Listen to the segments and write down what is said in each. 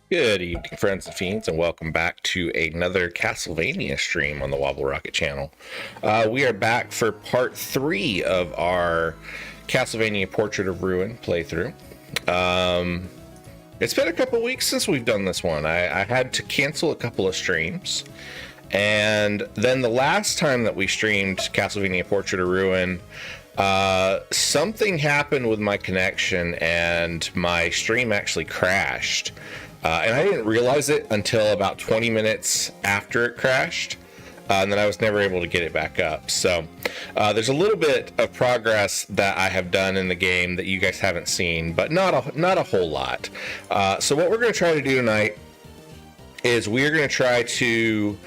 Good evening, friends and fiends, and welcome back to another Castlevania stream on the WobbleRocket channel. We are back for part 3 of our Castlevania Portrait of Ruin playthrough. It's been a couple weeks since we've done this one. I had to cancel a couple of streams, and then the last time that we streamed Castlevania Portrait of Ruin, something happened with my connection and my stream actually crashed. And I didn't realize it until about 20 minutes after it crashed, and then I was never able to get it back up. So there's a little bit of progress that I have done in the game that you guys haven't seen, but not a whole lot. So what we're going to try to do tonight is we're going to try to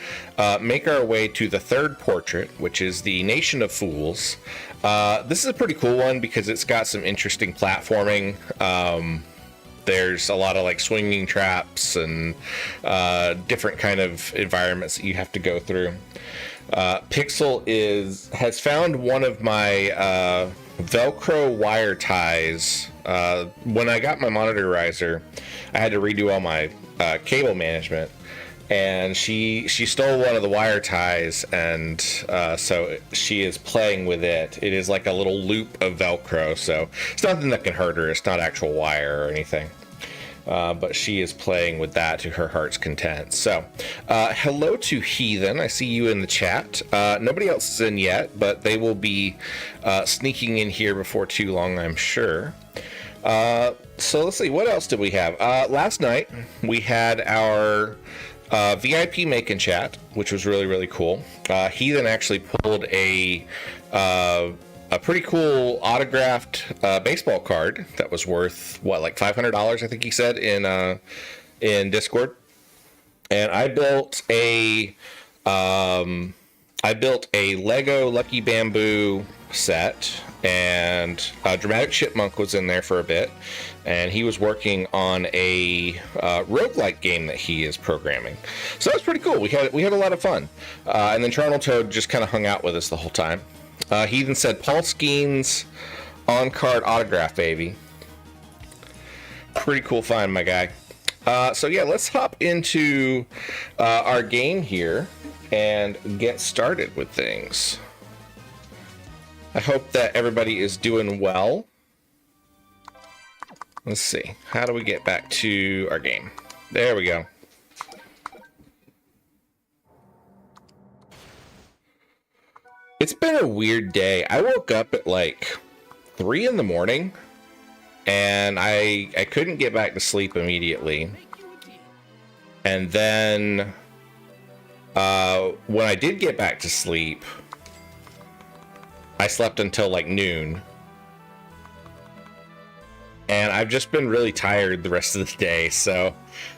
make our way to the third portrait, which is the Nation of Fools. This is a pretty cool one because it's got some interesting platforming. There's a lot of like swinging traps and different kind of environments that you have to go through. Pixel has found one of my Velcro wire ties. When I got my monitor riser, I had to redo all my cable management, and she stole one of the wire ties, and so she is playing with it. It is like a little loop of Velcro, so it's nothing that can hurt her. It's not actual wire or anything. But she is playing with that to her heart's content. So, hello to Heathen. I see you in the chat. Nobody else is in yet, but they will be sneaking in here before too long, I'm sure. So let's see, what else did we have? Last night, we had our VIP make and chat, which was really, really cool. Heathen actually pulled a pretty cool autographed baseball card that was worth like $500, I think he said in Discord. And I built a Lego Lucky Bamboo set, and Dramatic Chipmunk was in there for a bit, and he was working on a roguelike game that he is programming. So that's pretty cool. We had a lot of fun. And then Charnel Toad just kind of hung out with us the whole time. He even said Paul Skeens on-card autograph, baby. Pretty cool find, my guy. So yeah, let's hop into our game here and get started with things. I hope that everybody is doing well. Let's see. How do we get back to our game? There we go. It's been a weird day. I woke up at like 3 in the morning, and I couldn't get back to sleep immediately. And then when I did get back to sleep, I slept until like noon. And I've just been really tired the rest of the day, so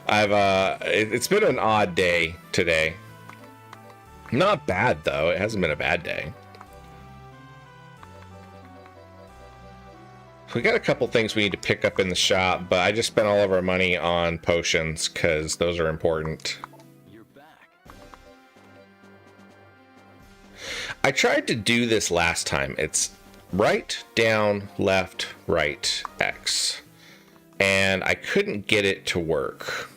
it's been an odd day today. Not bad, though. It hasn't been a bad day. We got a couple things we need to pick up in the shop, but I just spent all of our money on potions because those are important. You're back. I tried to do this last time. It's right, down, left, right, X. And I couldn't get it to work.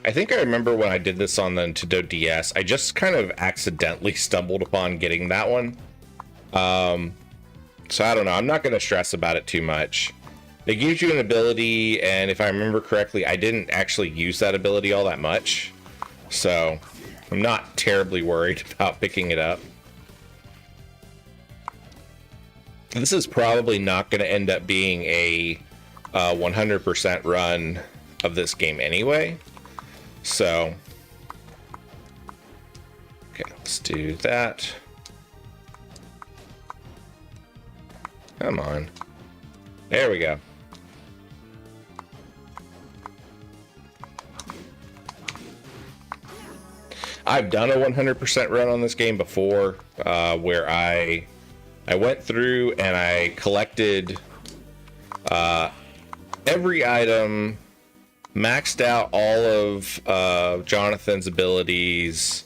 I think I remember when I did this on the Nintendo DS, I just kind of accidentally stumbled upon getting that one. So I don't know. I'm not going to stress about it too much. It gives you an ability, and if I remember correctly, I didn't actually use that ability all that much. So I'm not terribly worried about picking it up. This is probably not going to end up being a 100% run of this game anyway. So, okay, let's do that. Come on. There we go. I've done a 100% run on this game before, where I went through and I collected every item, maxed out all of Jonathan's abilities,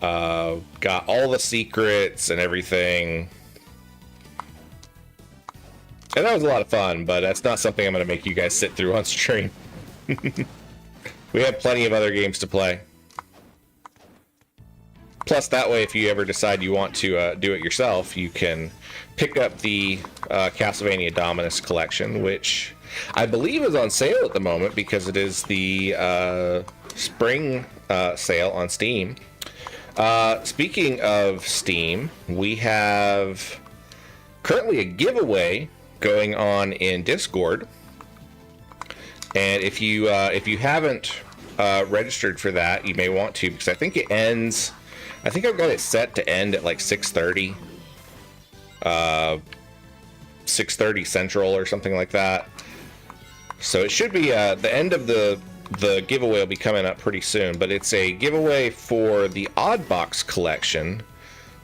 got all the secrets and everything. And that was a lot of fun, but that's not something I'm going to make you guys sit through on stream. We have plenty of other games to play. Plus, that way, if you ever decide you want to do it yourself, you can pick up the Castlevania Dominus Collection, which I believe is on sale at the moment because it is the spring sale on Steam. Speaking of Steam, we have currently a giveaway going on in Discord, and if you haven't registered for that, you may want to, because I think it ends. I think I've got it set to end at like 6:30, 6:30 Central or something like that. So it should be the end of the giveaway will be coming up pretty soon. But it's a giveaway for the Oddbox Collection,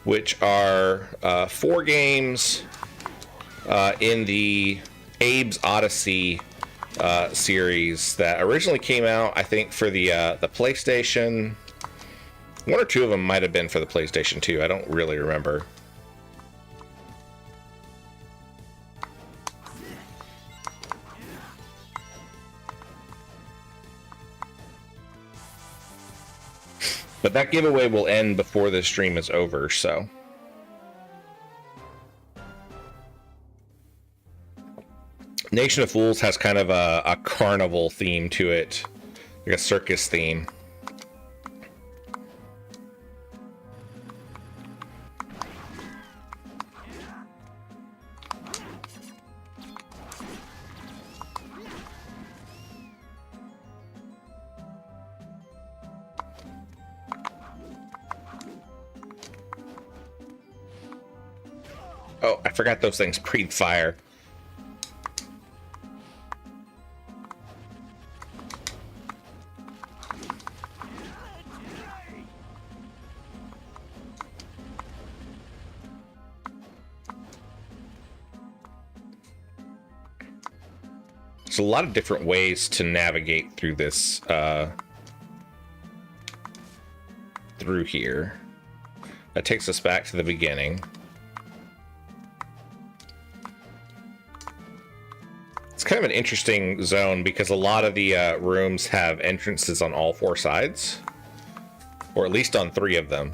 which are 4 games in the Abe's Odyssey series that originally came out, I think, for the PlayStation. 1 or 2 of them might have been for the PlayStation 2. I don't really remember. But that giveaway will end before this stream is over, so. Nation of Fools has kind of a carnival theme to it, like a circus theme. Oh, I forgot those things breathe fire. There's a lot of different ways to navigate through this, through here. That takes us back to the beginning. It's kind of an interesting zone because a lot of the rooms have entrances on all 4 sides, or at least on 3 of them.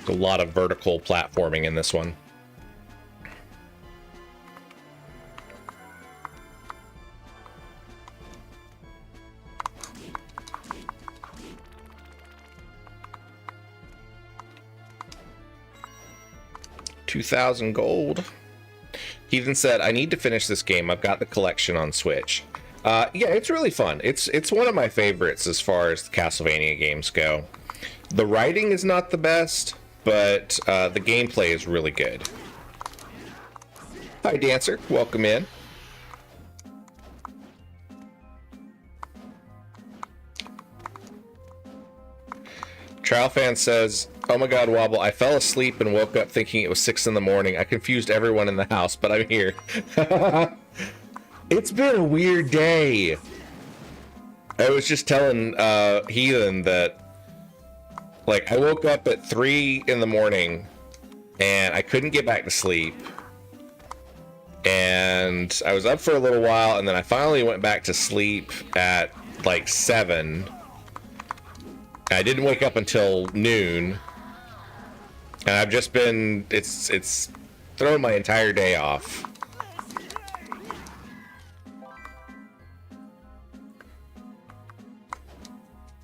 A lot of vertical platforming in this one. $2,000 gold. Heathen said, I need to finish this game. I've got the collection on Switch. Yeah, it's really fun. It's one of my favorites as far as the Castlevania games go. The writing is not the best, but the gameplay is really good. Hi, Dancer. Welcome in. Trial Fan says, oh my god, Wobble, I fell asleep and woke up thinking it was 6 in the morning. I confused everyone in the house, but I'm here. It's been a weird day. I was just telling Heathen that, like, I woke up at 3 in the morning and I couldn't get back to sleep. And I was up for a little while, and then I finally went back to sleep at like 7. I didn't wake up until noon, and I've just been, it's thrown my entire day off.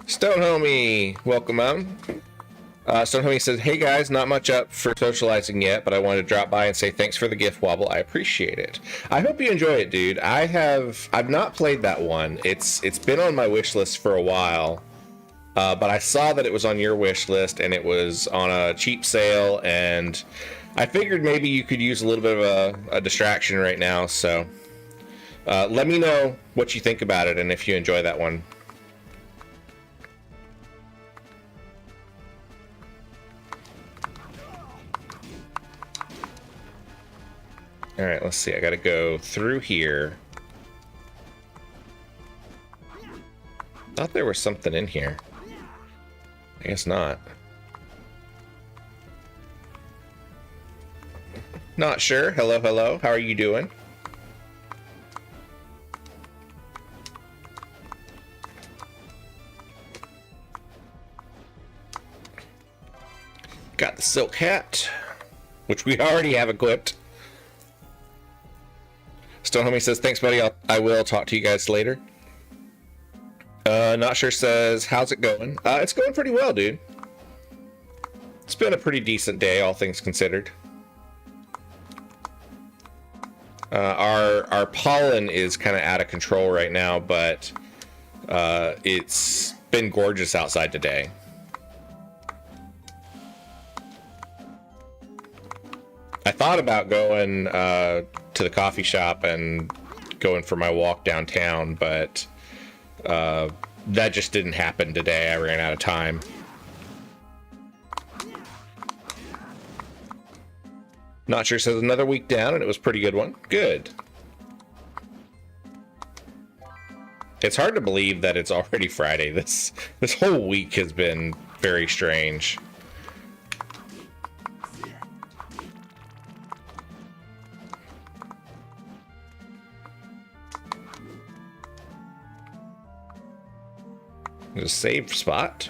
Stone Homie, welcome on. Stone Homie says, hey guys, not much up for socializing yet, but I wanted to drop by and say thanks for the gift, Wobble. I appreciate it. I hope you enjoy it, dude. I've not played that one. It's been on my wish list for a while. but I saw that it was on your wish list and it was on a cheap sale, and I figured maybe you could use a little bit of a distraction right now. So let me know what you think about it and if you enjoy that one. All right, let's see. I got to go through here. Thought there was something in here. I guess not. Not sure. Hello, hello. How are you doing? Got the silk hat, which we already have equipped. Stone Homie says, thanks, buddy. I will talk to you guys later. Not sure says, how's it going? It's going pretty well, dude. It's been a pretty decent day, all things considered. Our pollen is kind of out of control right now, but it's been gorgeous outside today. I thought about going to the coffee shop and going for my walk downtown, but that just didn't happen today. I ran out of time. Not sure says another week down, and it was a pretty good one. Good. It's hard to believe that it's already Friday. This whole week has been very strange. There's a save spot.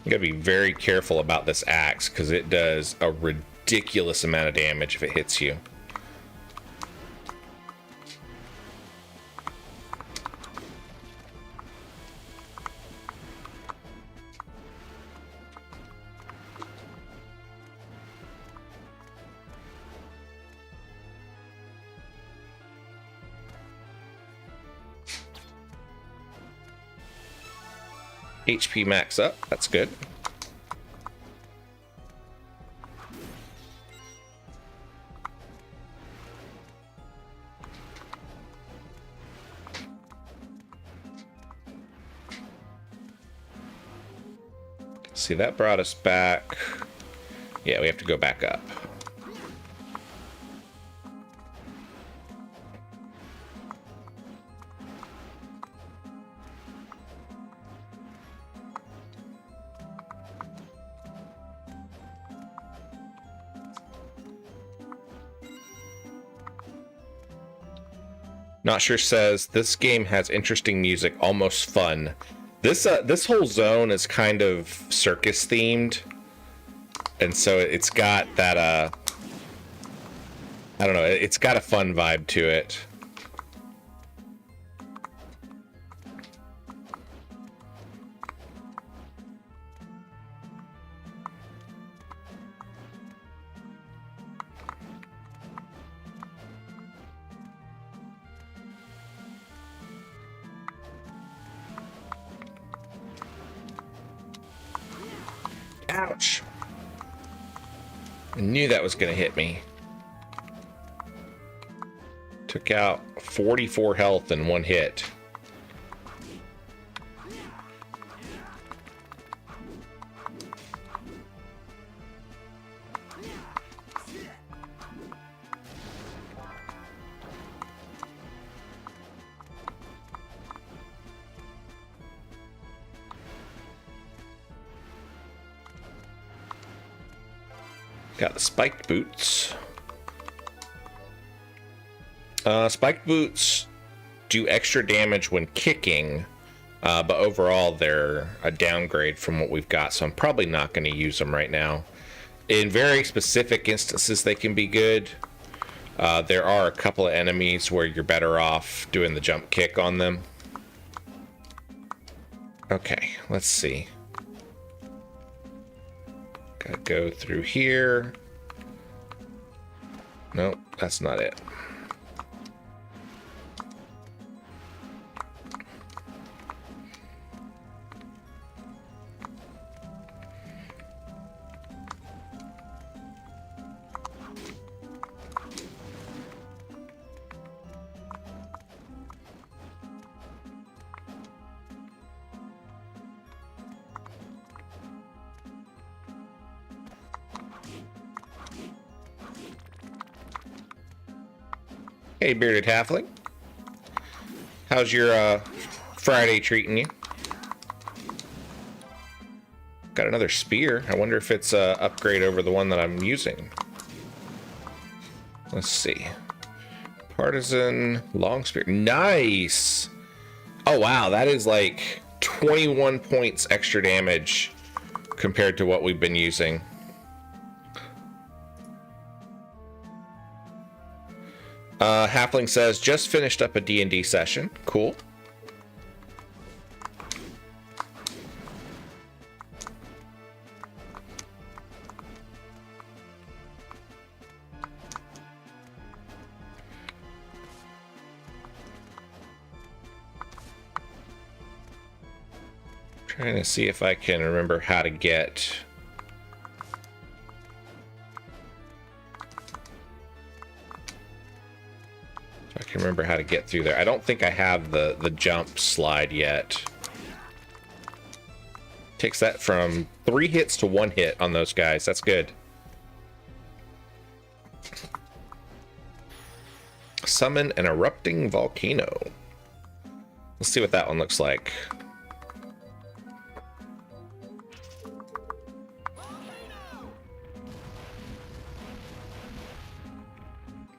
You gotta be very careful about this axe because it does a ridiculous amount of damage if it hits you. HP max up, that's good. See, that brought us back. Yeah, we have to go back up. Not sure says, this game has interesting music, almost fun. This whole zone is kind of circus themed, and so it's got that I don't know, it's got a fun vibe to it. Ouch. I knew that was going to hit me. Took out 44 health in one hit. Got the spiked boots. Spiked boots do extra damage when kicking, but overall they're a downgrade from what we've got, so I'm probably not going to use them right now. In very specific instances, they can be good. There are a couple of enemies where you're better off doing the jump kick on them. Okay, let's see. Gotta go through here. Nope, that's not it. Hey, bearded halfling. How's your Friday treating you? Got another spear. I wonder if it's a upgrade over the one that I'm using. Let's see. Partisan long spear. Nice. Oh wow, that is like 21 points extra damage compared to what we've been using. Halfling says, just finished up a D&D session. Cool. Trying to see if I can remember how to get... I can remember how to get through there. I don't think I have the jump slide yet. Takes that from 3 hits to 1 hit on those guys. That's good. Summon an erupting volcano. Let's see what that one looks like.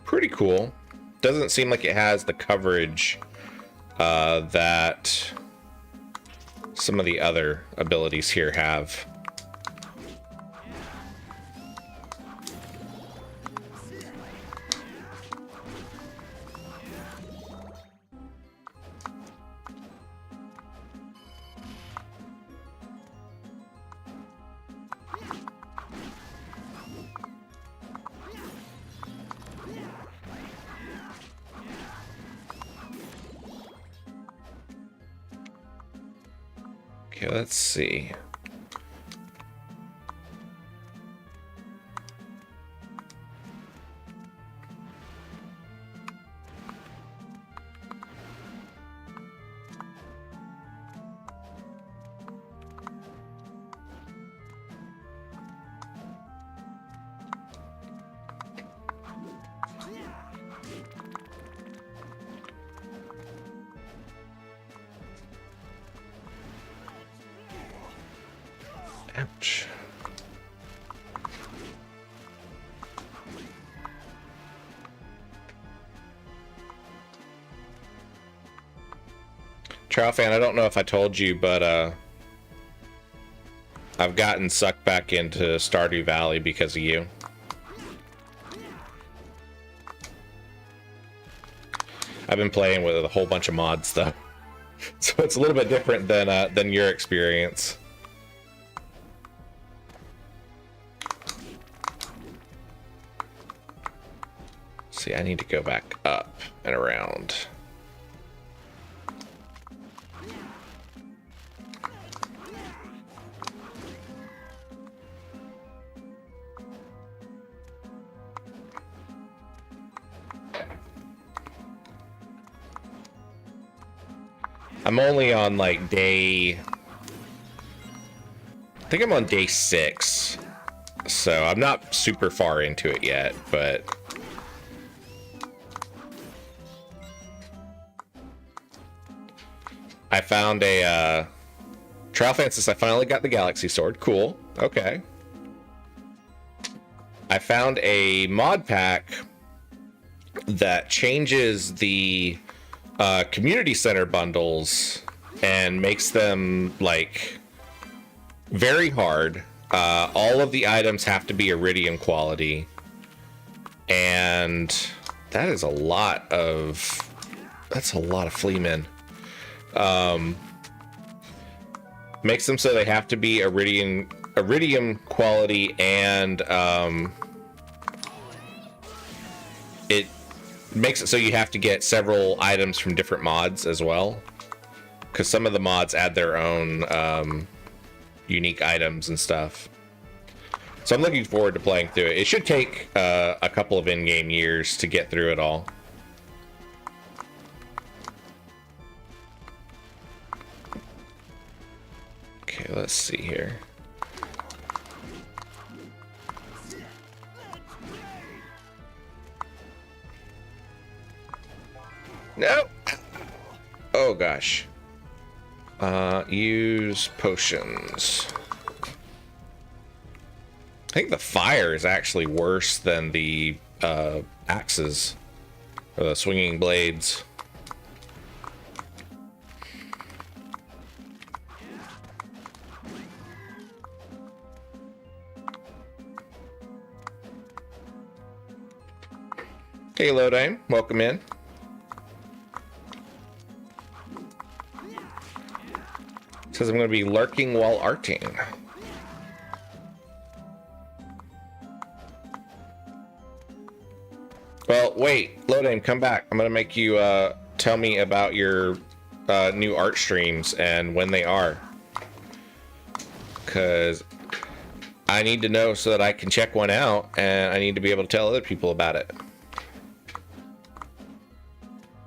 Pretty cool. Doesn't seem like it has the coverage that some of the other abilities here have. Okay, let's see. Ouch. Trial fan, I don't know if I told you, but I've gotten sucked back into Stardew Valley because of you. I've been playing with a whole bunch of mods though, so it's a little bit different than your experience. See, I need to go back up and around. I'm only on like day... I think I'm on day 6. So I'm not super far into it yet, but... I found a, Trial fan says, I finally got the Galaxy Sword. Cool. Okay. I found a mod pack that changes the community center bundles and makes them, like, very hard. All of the items have to be Iridium quality. And that is a lot of... That's a lot of Fleamen. Makes them so they have to be Iridium iridium quality, and it makes it so you have to get several items from different mods as well, because some of the mods add their own unique items and stuff. So I'm looking forward to playing through it. It should take a couple of in-game years to get through it all. Okay, let's see here. No! Oh gosh. Use potions. I think the fire is actually worse than the axes or the swinging blades. Hey, Lodime, welcome in. Says I'm going to be lurking while arting. Well, wait, Lodame, come back. I'm going to make you tell me about your new art streams and when they are. Because I need to know so that I can check one out, and I need to be able to tell other people about it.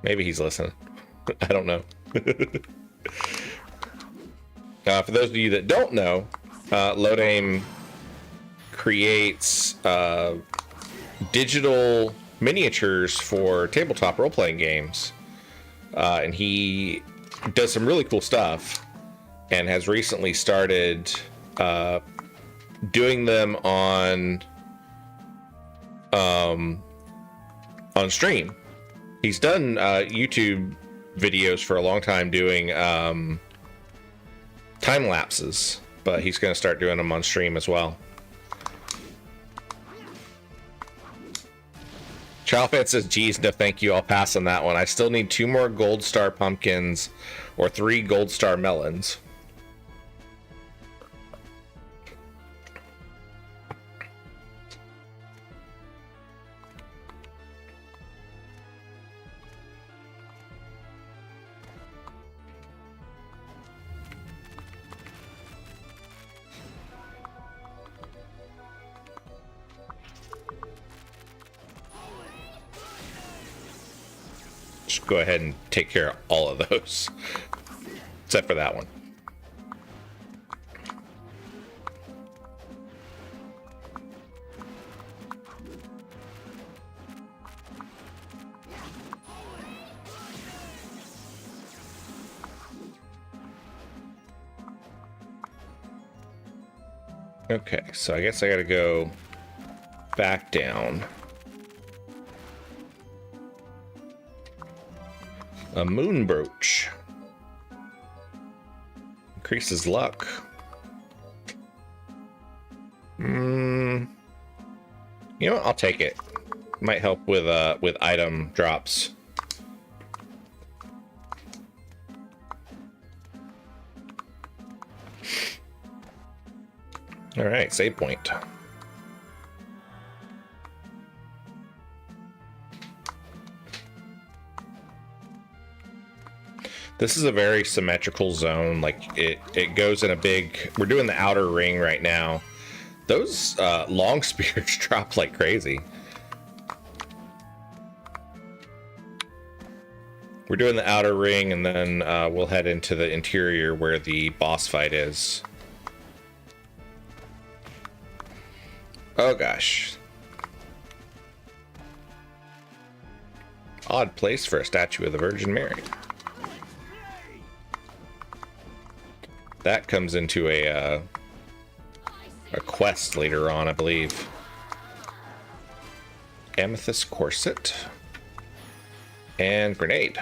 Maybe he's listening. I don't know. For those of you that don't know, Lodame creates digital miniatures for tabletop role-playing games. And he does some really cool stuff and has recently started doing them on stream. He's done YouTube videos for a long time doing time lapses, but he's going to start doing them on stream as well. Childfan says, geez, no thank you, I'll pass on that one. I still need 2 more gold star pumpkins or 3 gold star melons. Go ahead and take care of all of those, except for that one. Okay, so I guess I gotta go back down. A moon brooch. Increases luck. You know what? I'll take it. Might help with item drops. All right, save point. This is a very symmetrical zone. Like it goes in a big. We're doing the outer ring right now. Those long spears drop like crazy. We're doing the outer ring, and then we'll head into the interior where the boss fight is. Oh gosh. Odd place for a statue of the Virgin Mary. That comes into a quest later on, I believe. Amethyst corset and grenade.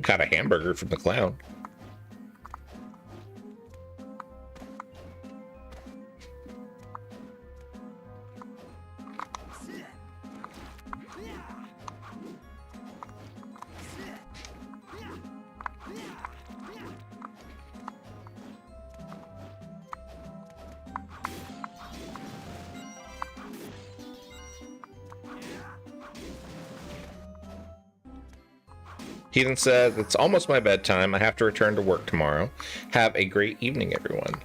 Got a hamburger from the clown. Heathen said, it's almost my bedtime. I have to return to work tomorrow. Have a great evening, everyone.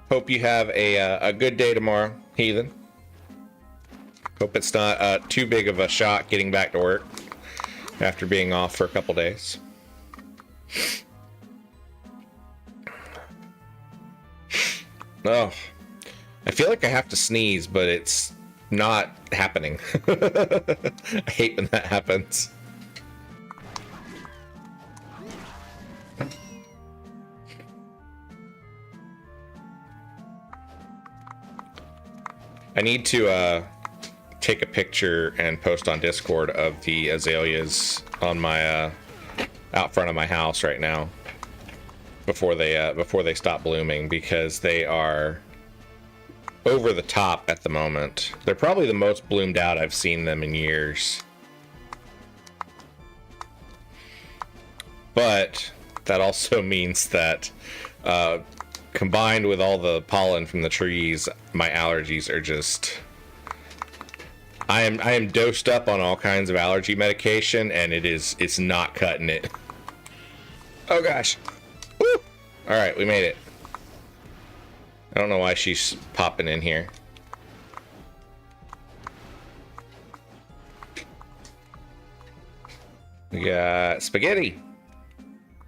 Hope you have a good day tomorrow, Heathen. Hope it's not too big of a shock getting back to work after being off for a couple days. Oh, I feel like I have to sneeze, but it's not happening. I hate when that happens. I need to take a picture and post on Discord of the azaleas on my out front of my house right now before they stop blooming, because they are over the top at the moment. They're probably the most bloomed out I've seen them in years. But that also means that combined with all the pollen from the trees, my allergies are just... I am dosed up on all kinds of allergy medication, and it's not cutting it. Oh gosh. Woo! All right, we made it. I don't know why she's popping in here. We got spaghetti.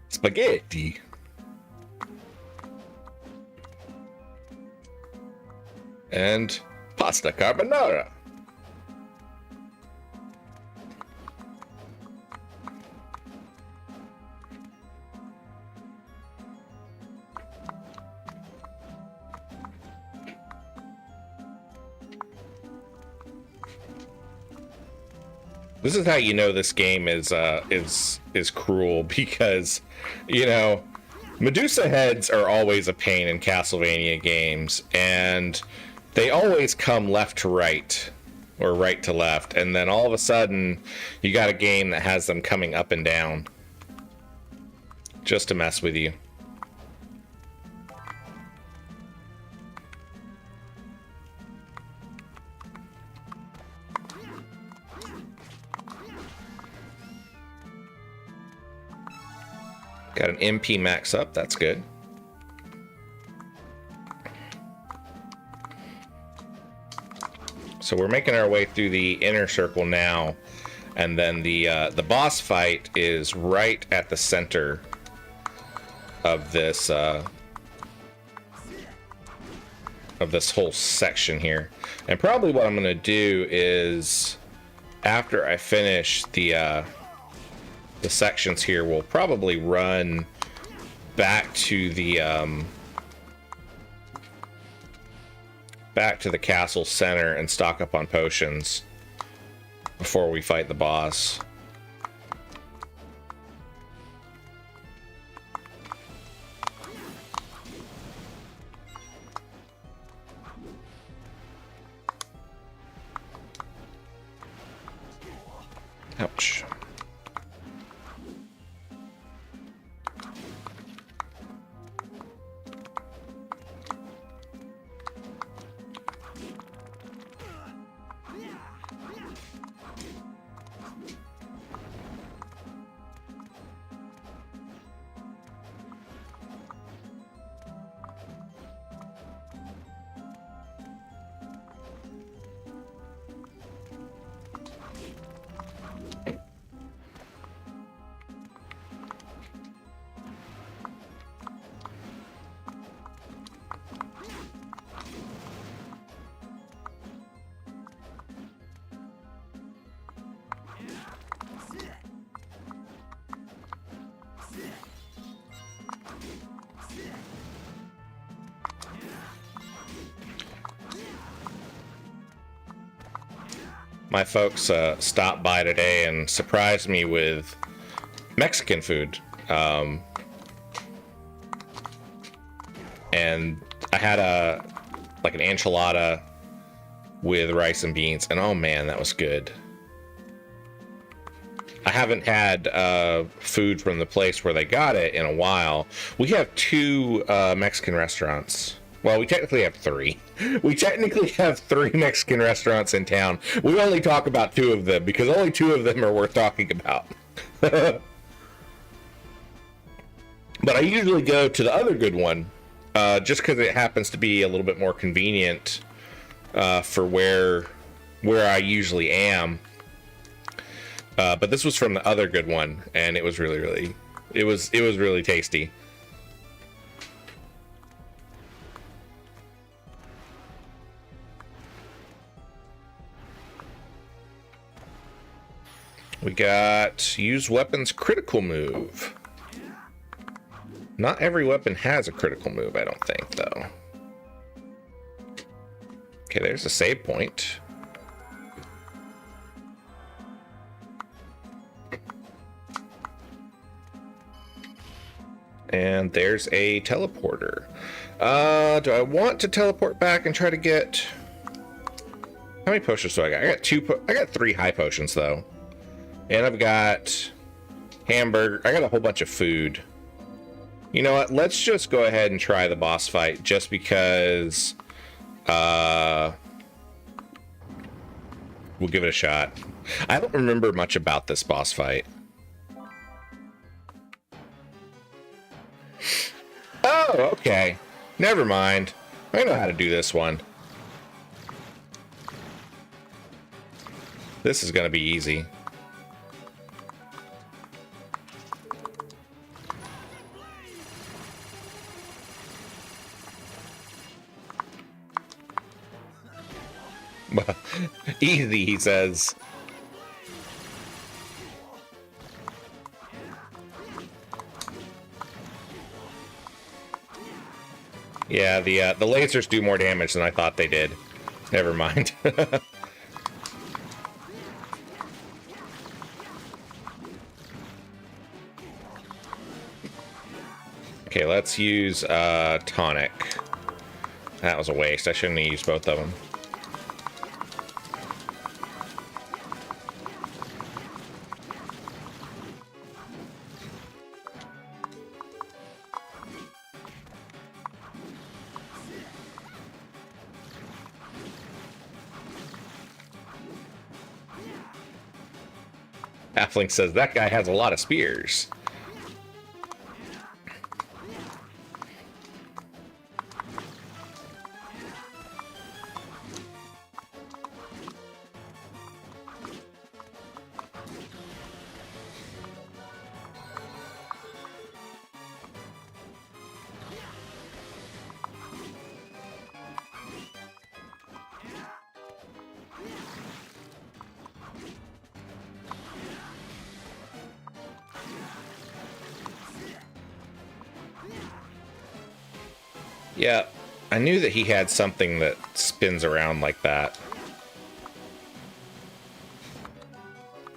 Spaghetti. And pasta carbonara. This is how you know this game is cruel, because, you know, Medusa heads are always a pain in Castlevania games, and they always come left to right or right to left, and then all of a sudden you got a game that has them coming up and down just to mess with you. Got an MP max up, that's good. So we're making our way through the inner circle now, and then the boss fight is right at the center of this whole section here. And probably what I'm gonna do is, after I finish the sections here, we'll probably run back to the castle center and stock up on potions before we fight the boss. Ouch. My folks stopped by today and surprised me with Mexican food. And I had an enchilada with rice and beans, and oh man, that was good. I haven't had food from the place where they got it in a while. We have two Mexican restaurants. Well, we technically have three. We technically have three Mexican restaurants in town. We only talk about two of them because only two of them are worth talking about. But I usually go to the other good one, just because it happens to be a little bit more convenient for where I usually am. But this was from the other good one, and it was really tasty. We got use weapons critical move. Not every weapon has a critical move, I don't think, though. Okay, there's a save point. And there's a teleporter. Do I want to teleport back and try to get... How many potions do I got? I got 3 high potions, though. And I've got hamburger. I got a whole bunch of food. You know what? Let's just go ahead and try the boss fight, just because we'll give it a shot. I don't remember much about this boss fight. Oh, okay. Never mind. I know how to do this one. This is going to be easy. Easy, he says. Yeah, the lasers do more damage than I thought they did. Never mind. Okay, let's use tonic. That was a waste. I shouldn't have used both of them. Halfling says that guy has a lot of spears. Yeah, I knew that he had something that spins around like that.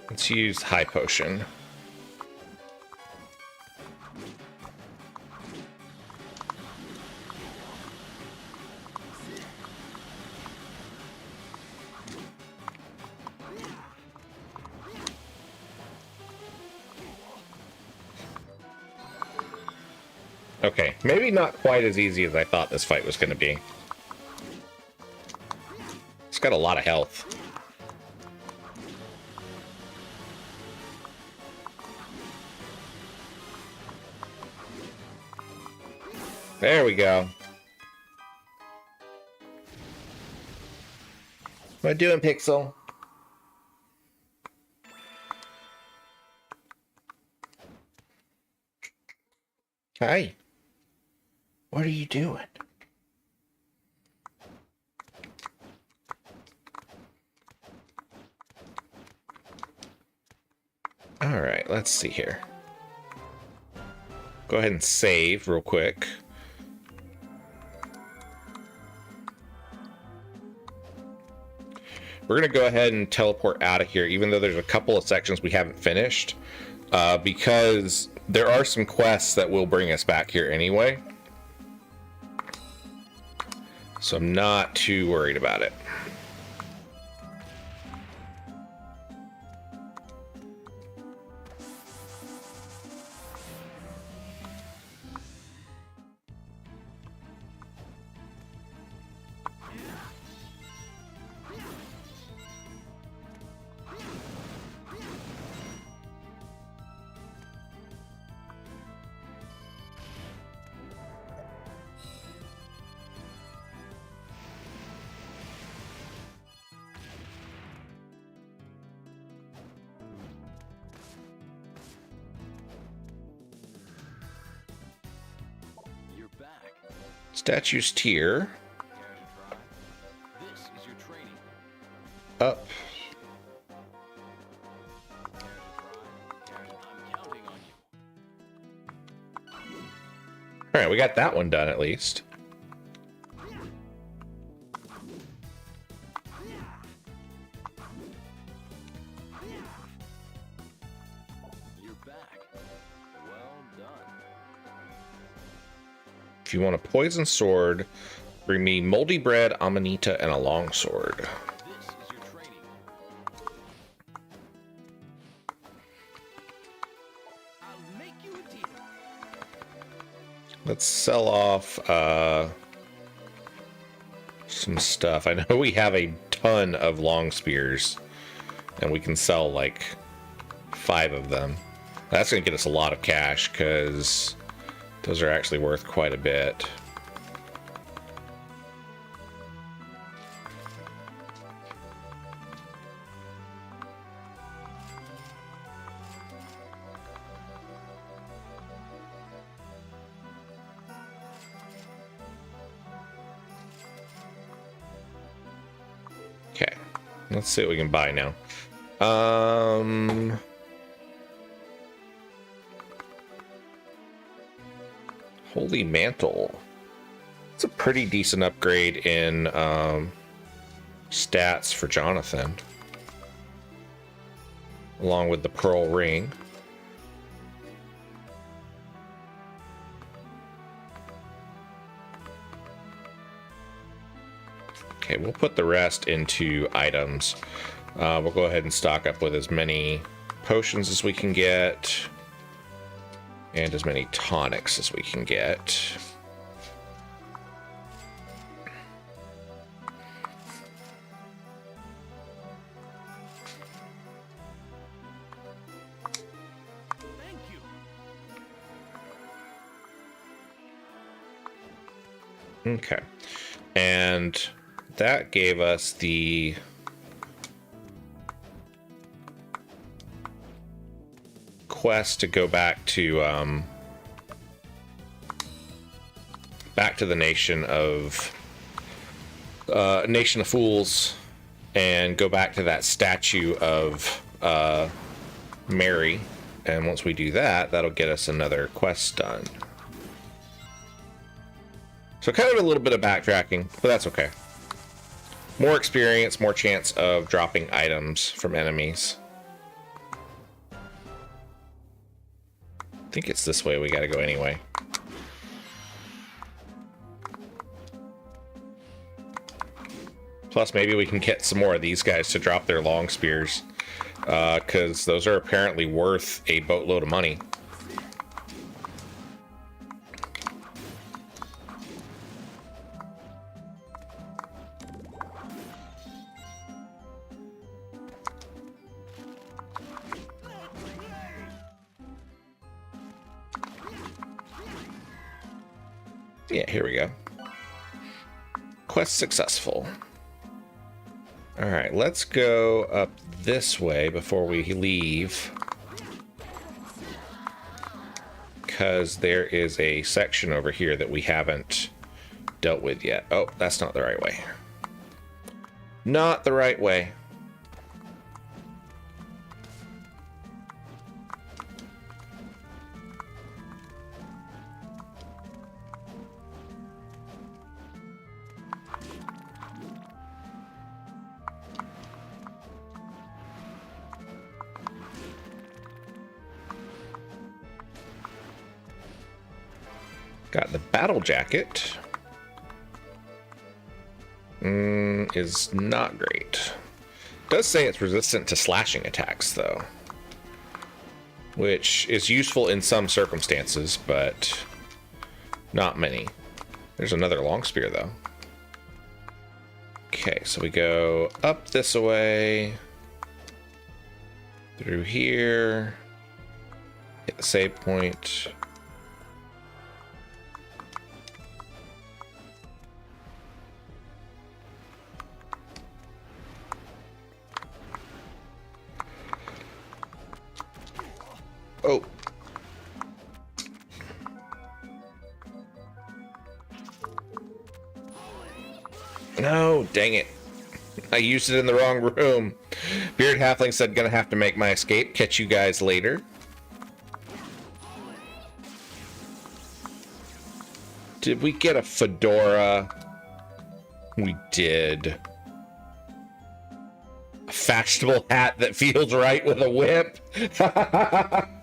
Let's use high potion. Okay, maybe not quite as easy as I thought this fight was going to be. It's got a lot of health. There we go. What am I doing, Pixel? Hi. What are you doing? All right, let's see here. Go ahead and save real quick. We're going to go ahead and teleport out of here, even though there's a couple of sections we haven't finished, because there are some quests that will bring us back here anyway. So I'm not too worried about it. Statues tier. Up. All right, we got that one done at least. You're back. Well done. If you want a poison sword, bring me moldy bread, amanita, and a long sword. This is your training. I'll make you a deal. Let's sell off some stuff. I know we have a ton of long spears, and we can sell like 5 of them. That's going to get us a lot of cash because those are actually worth quite a bit. Okay, let's see what we can buy now. Holy Mantle. It's a pretty decent upgrade in stats for Jonathan, along with the Pearl Ring. Okay, we'll put the rest into items. We'll go ahead and stock up with as many potions as we can get, and as many tonics as we can get. Thank you. Okay. And that gave us the quest to go back to the Nation of Fools and go back to that statue of Mary. And once we do that, that'll get us another quest done. So kind of a little bit of backtracking, but that's okay. More experience, more chance of dropping items from enemies. I think it's this way we gotta go anyway. Plus, maybe we can get some more of these guys to drop their long spears, because those are apparently worth a boatload of money. Yeah, here we go. Quest successful. All right, let's go up this way before we leave, because there is a section over here that we haven't dealt with yet. Oh, that's not the right way. Not the right way. Got the battle jacket. Is not great. Does say it's resistant to slashing attacks though, which is useful in some circumstances, but not many. There's another long spear though. Okay, so we go up this way, through here, hit the save point. Oh. No, dang it. I used it in the wrong room. Beard Halfling said, gonna have to make my escape. Catch you guys later. Did we get a fedora? We did. A fashionable hat that feels right with a whip.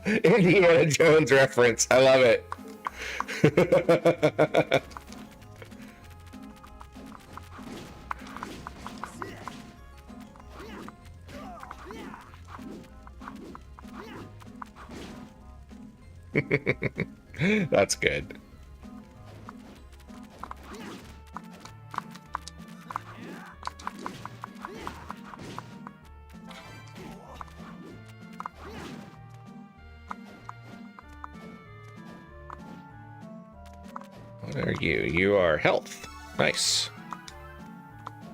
Indiana Jones reference. I love it. That's good. What are you? You are health. Nice.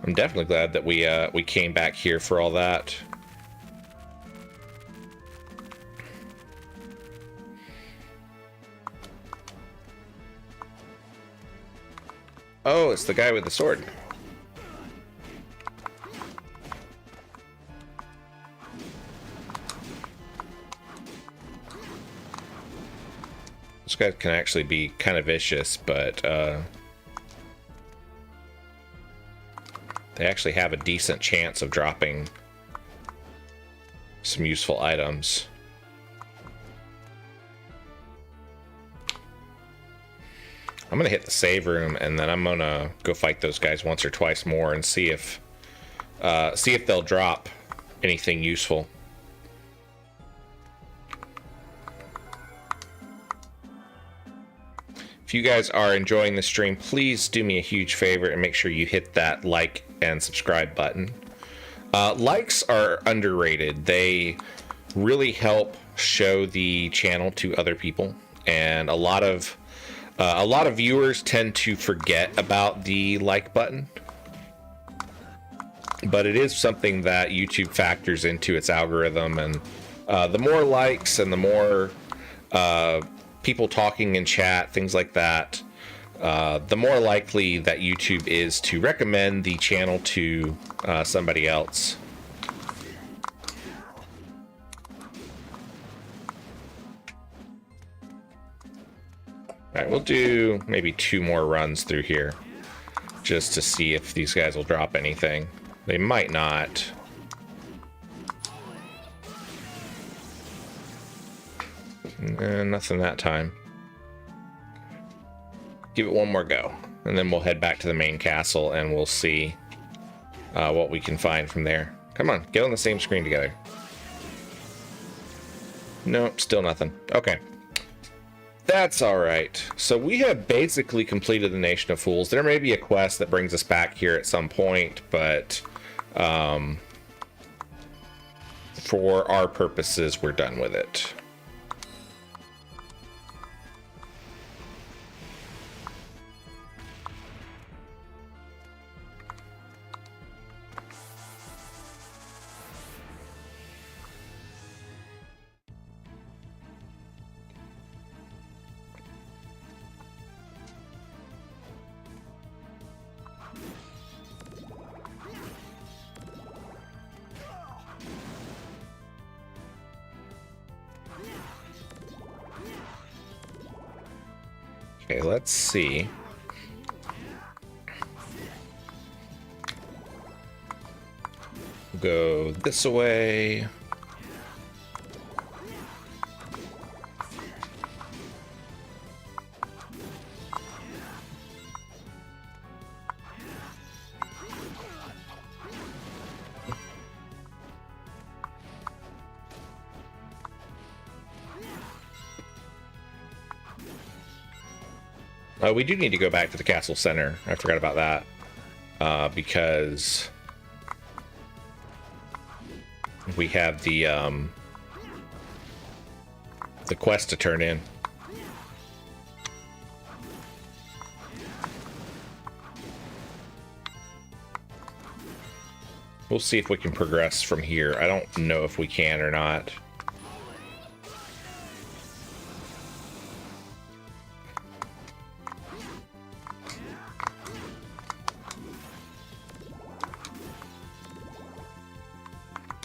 I'm definitely glad that we came back here for all that. Oh, it's the guy with the sword. This guy can actually be kind of vicious, but they actually have a decent chance of dropping some useful items. I'm gonna hit the save room, and then I'm gonna go fight those guys once or twice more and see if they'll drop anything useful. If you guys are enjoying the stream, please do me a huge favor and make sure you hit that like and subscribe button. Likes are underrated. They really help show the channel to other people, and a lot of viewers tend to forget about the like button, but it is something that YouTube factors into its algorithm, and the more likes and the more people talking in chat, things like that, the more likely that YouTube is to recommend the channel to somebody else. Alright, we'll do maybe 2 more runs through here just to see if these guys will drop anything. They might not. Nothing that time. Give it one more go, and then we'll head back to the main castle and we'll see what we can find from there. Come on, get on the same screen together. Nope, still nothing. Okay. That's all right. So we have basically completed the Nation of Fools. There may be a quest that brings us back here at some point, but for our purposes, we're done with it. Okay, let's see. Go this way. We do need to go back to the castle center. I forgot about that. Because we have the quest to turn in. We'll see if we can progress from here. I don't know if we can or not.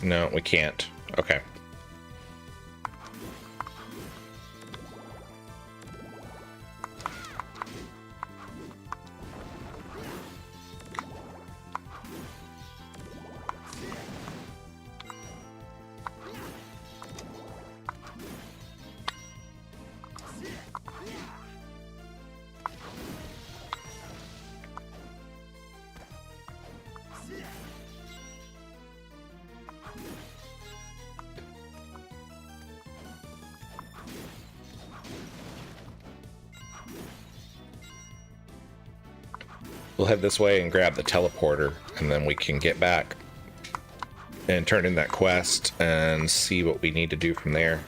No, we can't. Okay. We'll head this way and grab the teleporter, and then we can get back and turn in that quest and see what we need to do from there.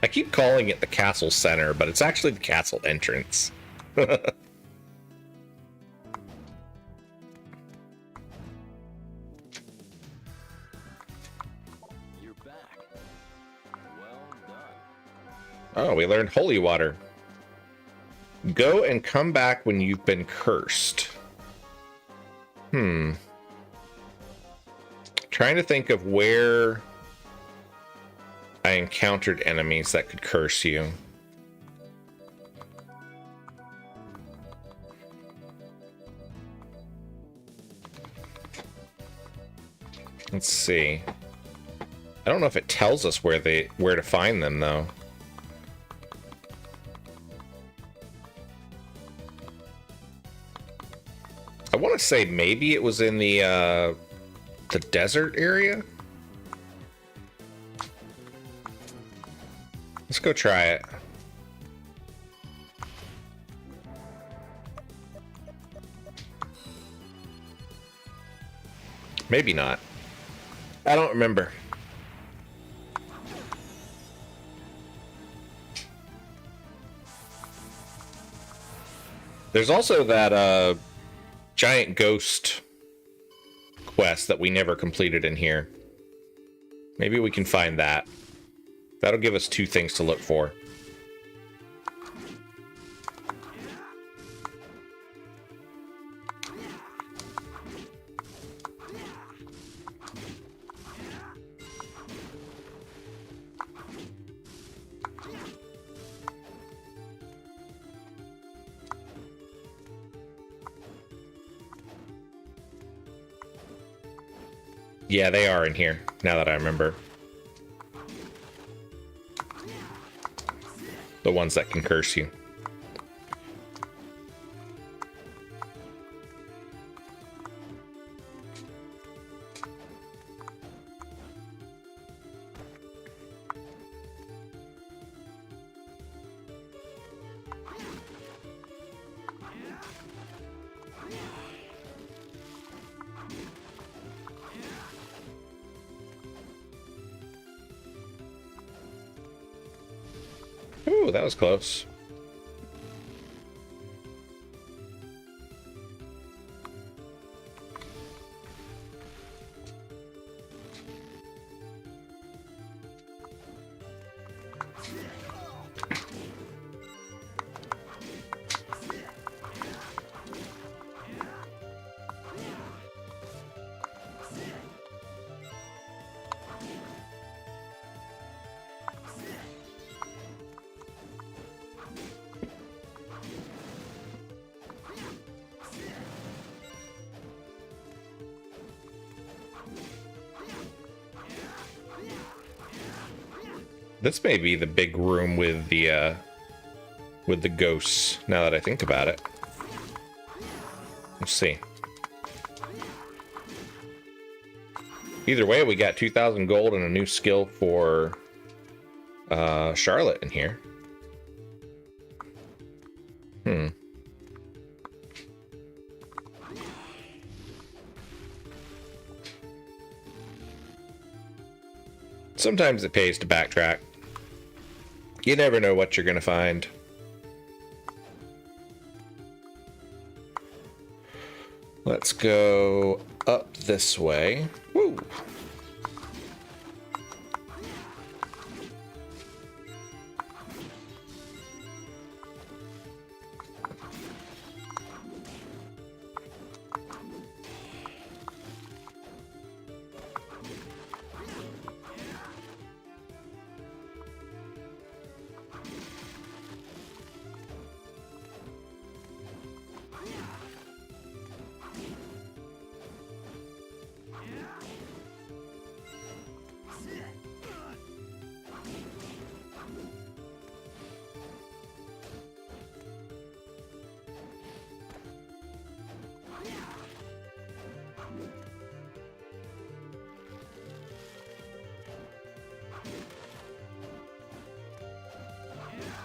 I keep calling it the castle center, but it's actually the castle entrance. Oh, we learned holy water. Go and come back when you've been cursed. Trying to think of where I encountered enemies that could curse you. Let's see. I don't know if it tells us where to find them though. I want to say maybe it was in the desert area. Let's go try it. Maybe not. I don't remember. There's also that giant ghost quest that we never completed in here. Maybe we can find that. That'll give us 2 things to look for. Yeah, they are in here, now that I remember. The ones that can curse you. Ooh, that was close. This may be the big room with the ghosts, now that I think about it. Let's see. Either way, we got 2,000 gold and a new skill for Charlotte in here. Sometimes it pays to backtrack. You never know what you're gonna find. Let's go up this way. Woo!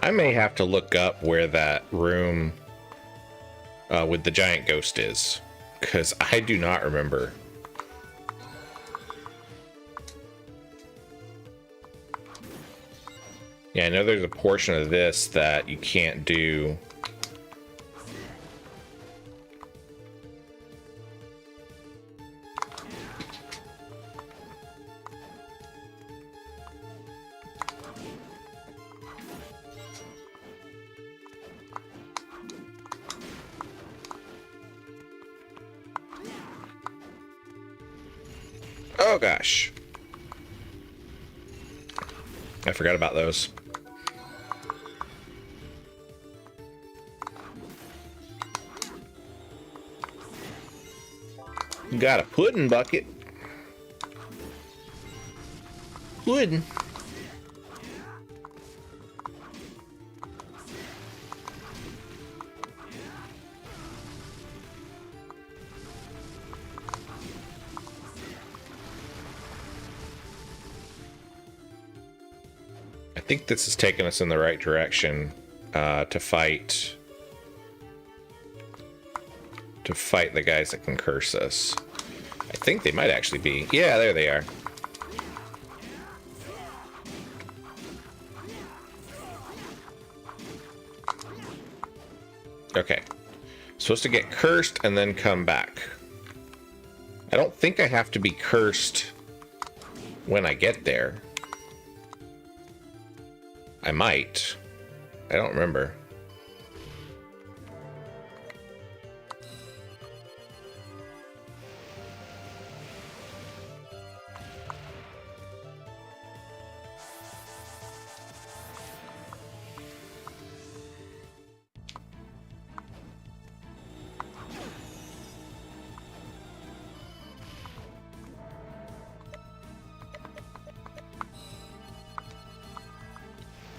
I may have to look up where that room with the giant ghost is, because I do not remember. Yeah, I know there's a portion of this that you can't do. Oh gosh. I forgot about those. Got a pudding bucket. Pudding. I think this is taking us in the right direction to fight the guys that can curse us. I think they might actually be. Yeah, there they are. Okay. Supposed to get cursed and then come back. I don't think I have to be cursed when I get there. I might. I don't remember.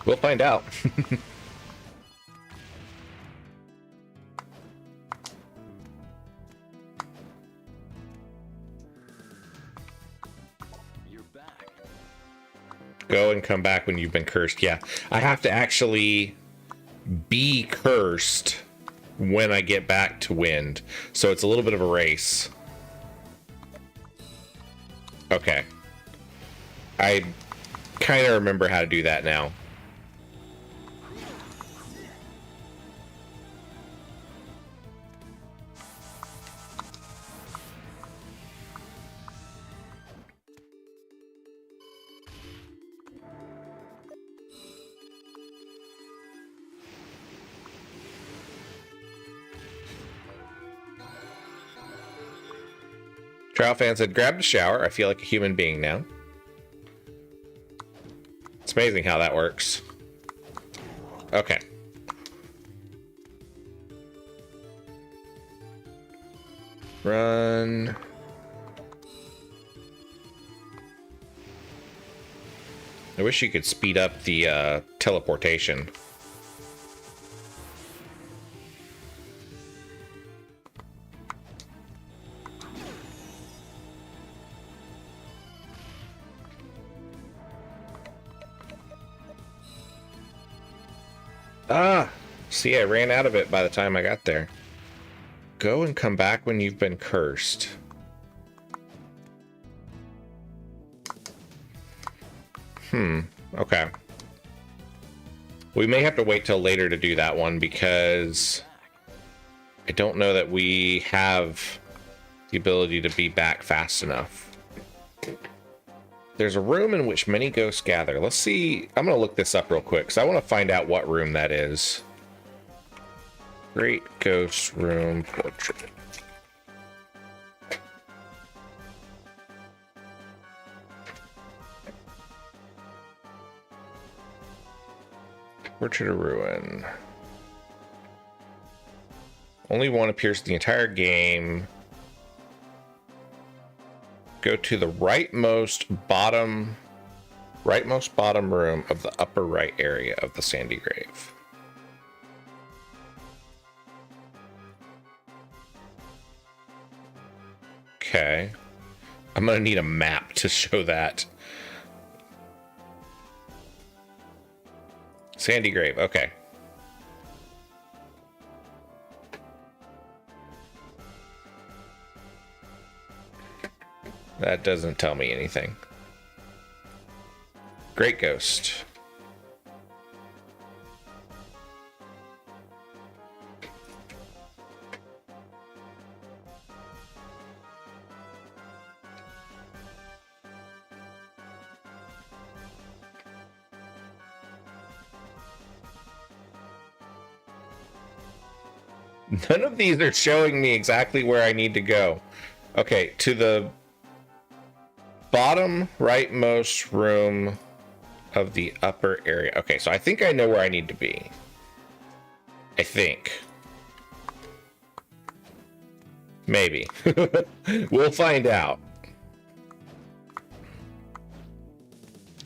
We'll find out. You're back. Go and come back when you've been cursed. Yeah, I have to actually be cursed when I get back to Wind. So it's a little bit of a race. Okay. I kind of remember how to do that now. Trial fan said, grabbed a shower. I feel like a human being now. It's amazing how that works. Okay. Run. I wish you could speed up the teleportation. Ah, see, I ran out of it by the time I got there. Go and come back when you've been cursed. Okay. We may have to wait till later to do that one because I don't know that we have the ability to be back fast enough. There's a room in which many ghosts gather. Let's see. I'm going to look this up real quick because I want to find out what room that is. Great Ghost Room Portrait. Portrait of Ruin. Only one appears in the entire game. Go to the rightmost bottom room of the upper right area of the Sandy Grave. Okay. I'm gonna need a map to show that. Sandy Grave, okay. That doesn't tell me anything. Great Ghost. None of these are showing me exactly where I need to go. Okay, to the bottom rightmost room of the upper area. Okay, so I think I know where I need to be. I think. Maybe. We'll find out.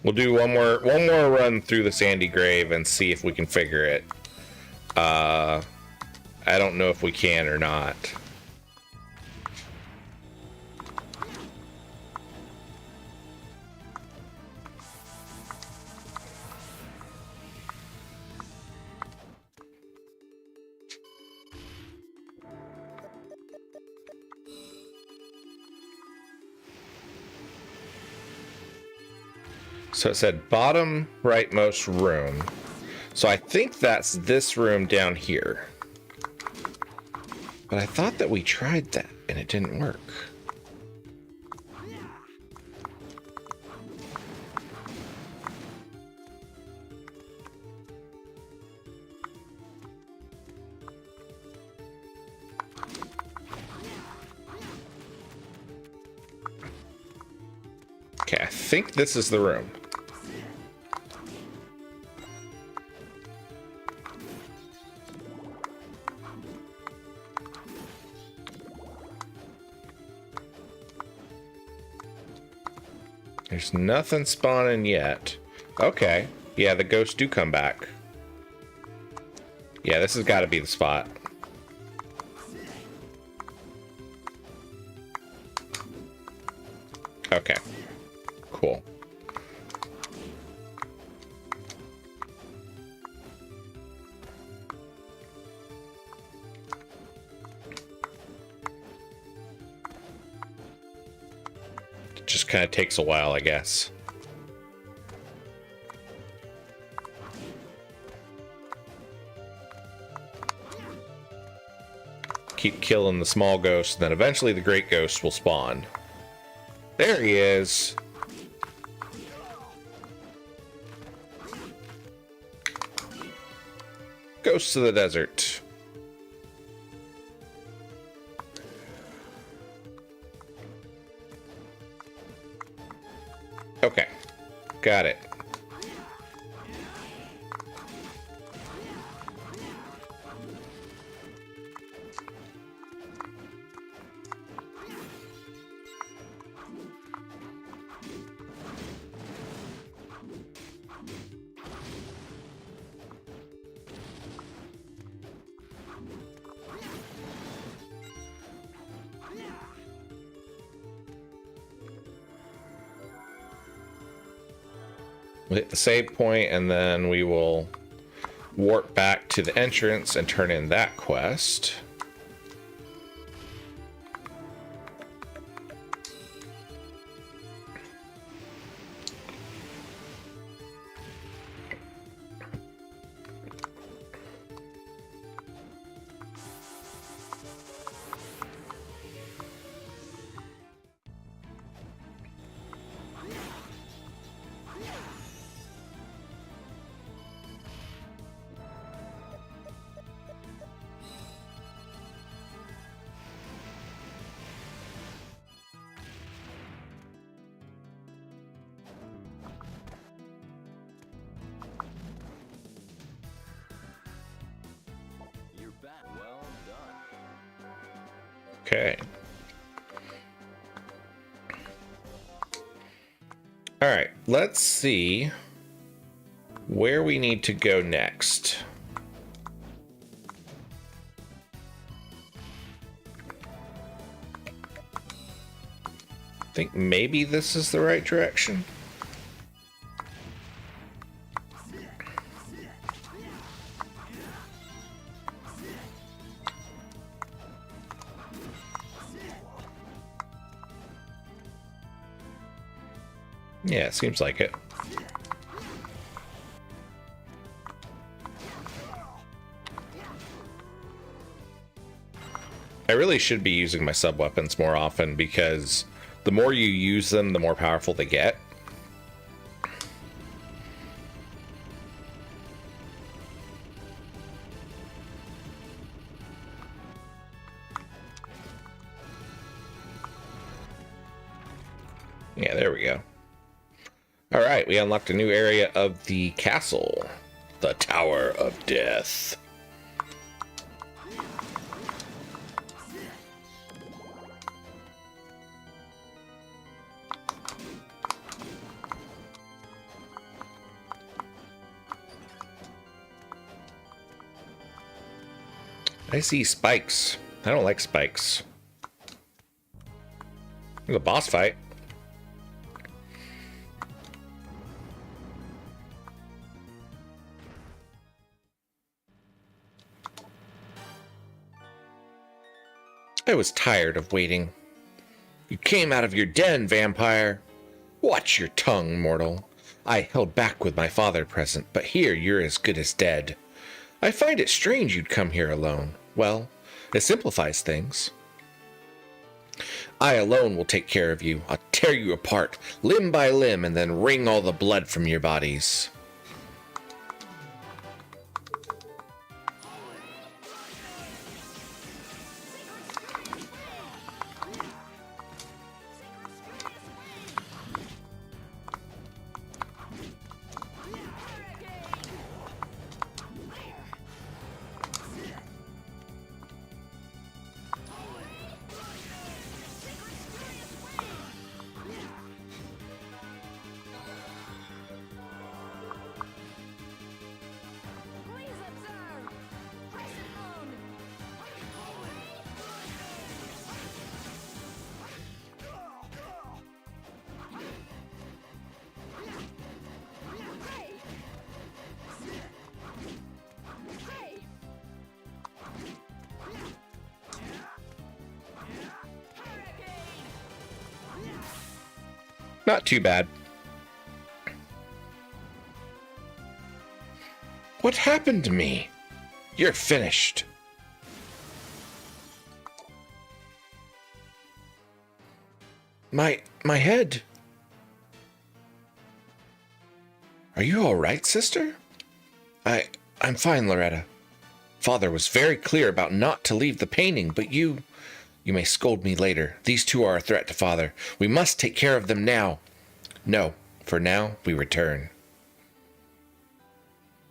We'll do one more run through the Sandy Grave and see if we can figure it. I don't know if we can or not. So it said bottom rightmost room. So I think that's this room down here. But I thought that we tried that and it didn't work. Okay, I think this is the room. There's nothing spawning yet. Okay. Yeah, the ghosts do come back. Yeah, this has got to be the spot. Okay. Cool. Just kind of takes a while, I guess. Keep killing the small ghosts, and then eventually the great ghost will spawn. There he is. Ghosts of the desert. Okay, got it. We'll hit the save point, and then we will warp back to the entrance and turn in that quest. Okay. All right, let's see where we need to go next. I think maybe this is the right direction. Yeah, it seems like it. I really should be using my sub-weapons more often because the more you use them, the more powerful they get. Yeah, there we go. All right, we unlocked a new area of the castle, the Tower of Death. I see spikes. I don't like spikes. There's a boss fight. I was tired of waiting. You came out of your den, vampire. Watch your tongue, mortal. I held back with my father present, but here you're as good as dead. I find it strange you'd come here alone. Well, it simplifies things. I alone will take care of you. I'll tear you apart, limb by limb, and then wring all the blood from your bodies. Not too bad. What happened to me? You're finished. My head. Are you all right, sister? I'm fine, Loretta. Father was very clear about not to leave the painting, but you may scold me later. These two are a threat to Father. We must take care of them now. No, for now, we return.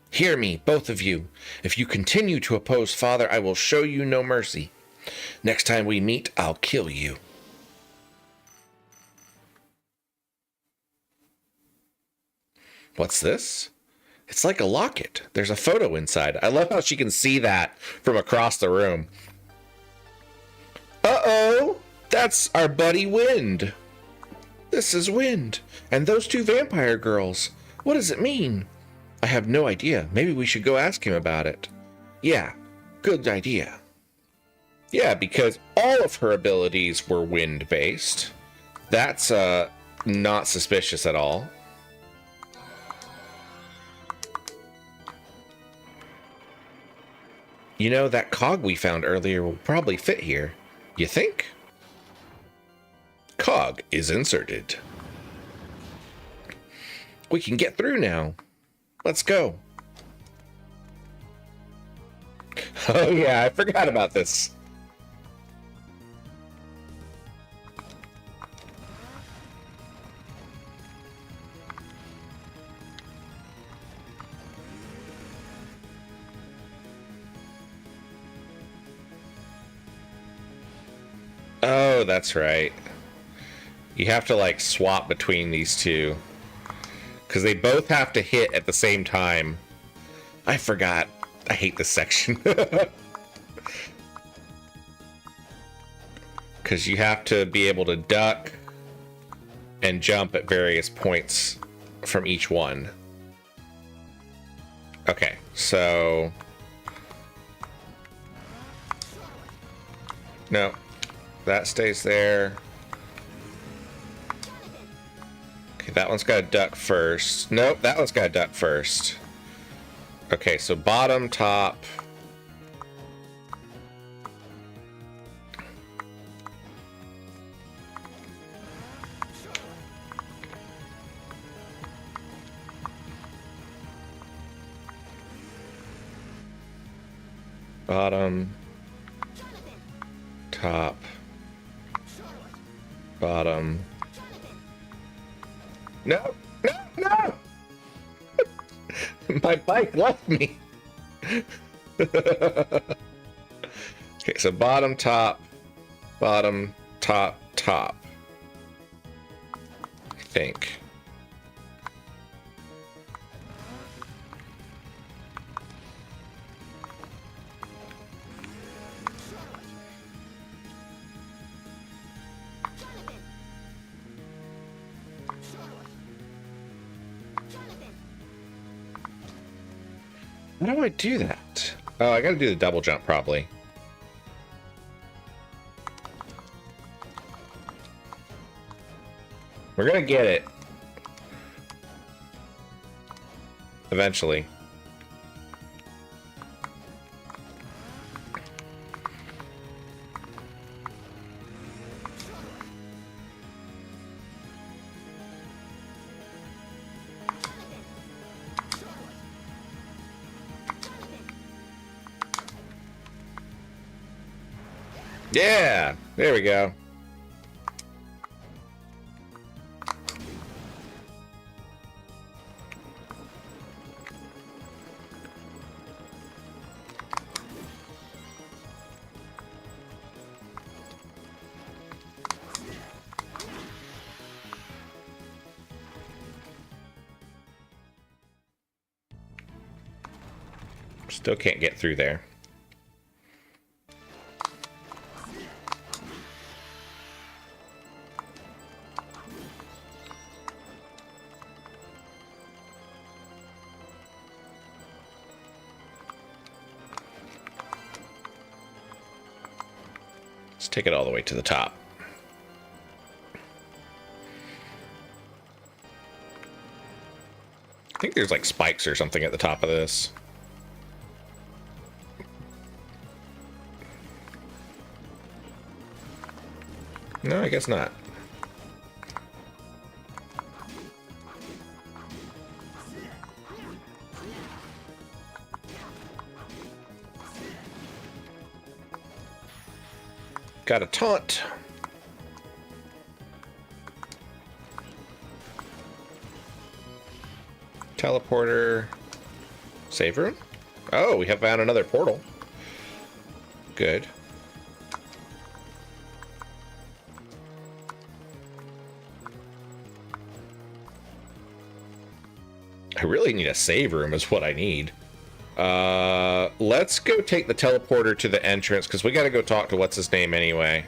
Hear me, both of you. If you continue to oppose Father, I will show you no mercy. Next time we meet, I'll kill you. What's this? It's like a locket. There's a photo inside. I love how she can see that from across the room. Uh-oh! That's our buddy Wind. This is Wind. And those two vampire girls. What does it mean? I have no idea. Maybe we should go ask him about it. Yeah, good idea. Yeah, because all of her abilities were wind-based. That's not suspicious at all. You know, that cog we found earlier will probably fit here. You think? Cog is inserted. We can get through now. Let's go. Oh yeah, I forgot about this. Oh, that's right. You have to like swap between these two because they both have to hit at the same time. I forgot. I hate this section. Because you have to be able to duck and jump at various points from each one. Okay, so... No, that stays there. Okay, that one's got to duck first. Nope, that one's got to duck first. Okay, so bottom, top. Bottom, top, bottom. No, no, no! My bike left me. Okay, so bottom, top, top. I think. How do I do that? Oh, I gotta do the double jump probably. We're gonna get it. Eventually. Yeah, there we go. Still can't get through there. Let's take it all the way to the top. I think there's like spikes or something at the top of this. No, I guess not. Got a taunt. Teleporter. Save room? Oh, we have found another portal. Good. I really need a save room is what I need. Let's go take the teleporter to the entrance because we got to go talk to what's his name anyway.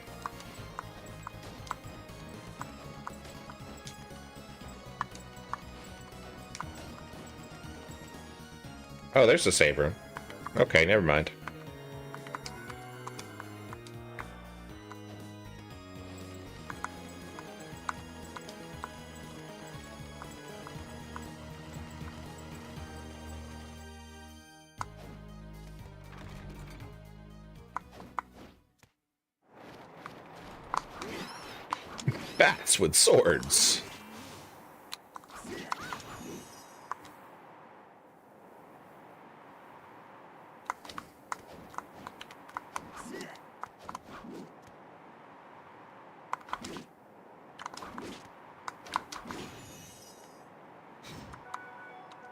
Oh, there's the save room. Okay, never mind. Bats with swords.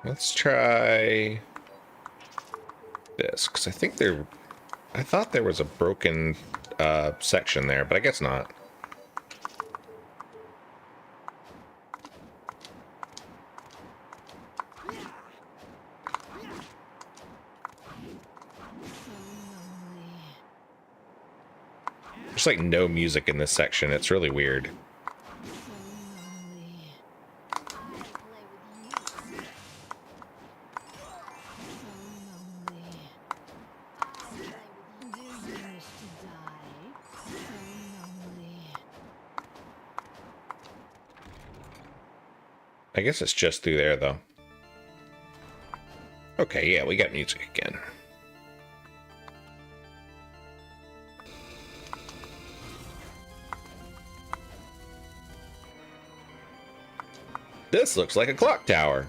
Let's try this, because I think I thought there was a broken section there, but I guess not. There's like no music in this section. It's really weird. I guess it's just through there, though. Okay, yeah, we got music again. This looks like a clock tower.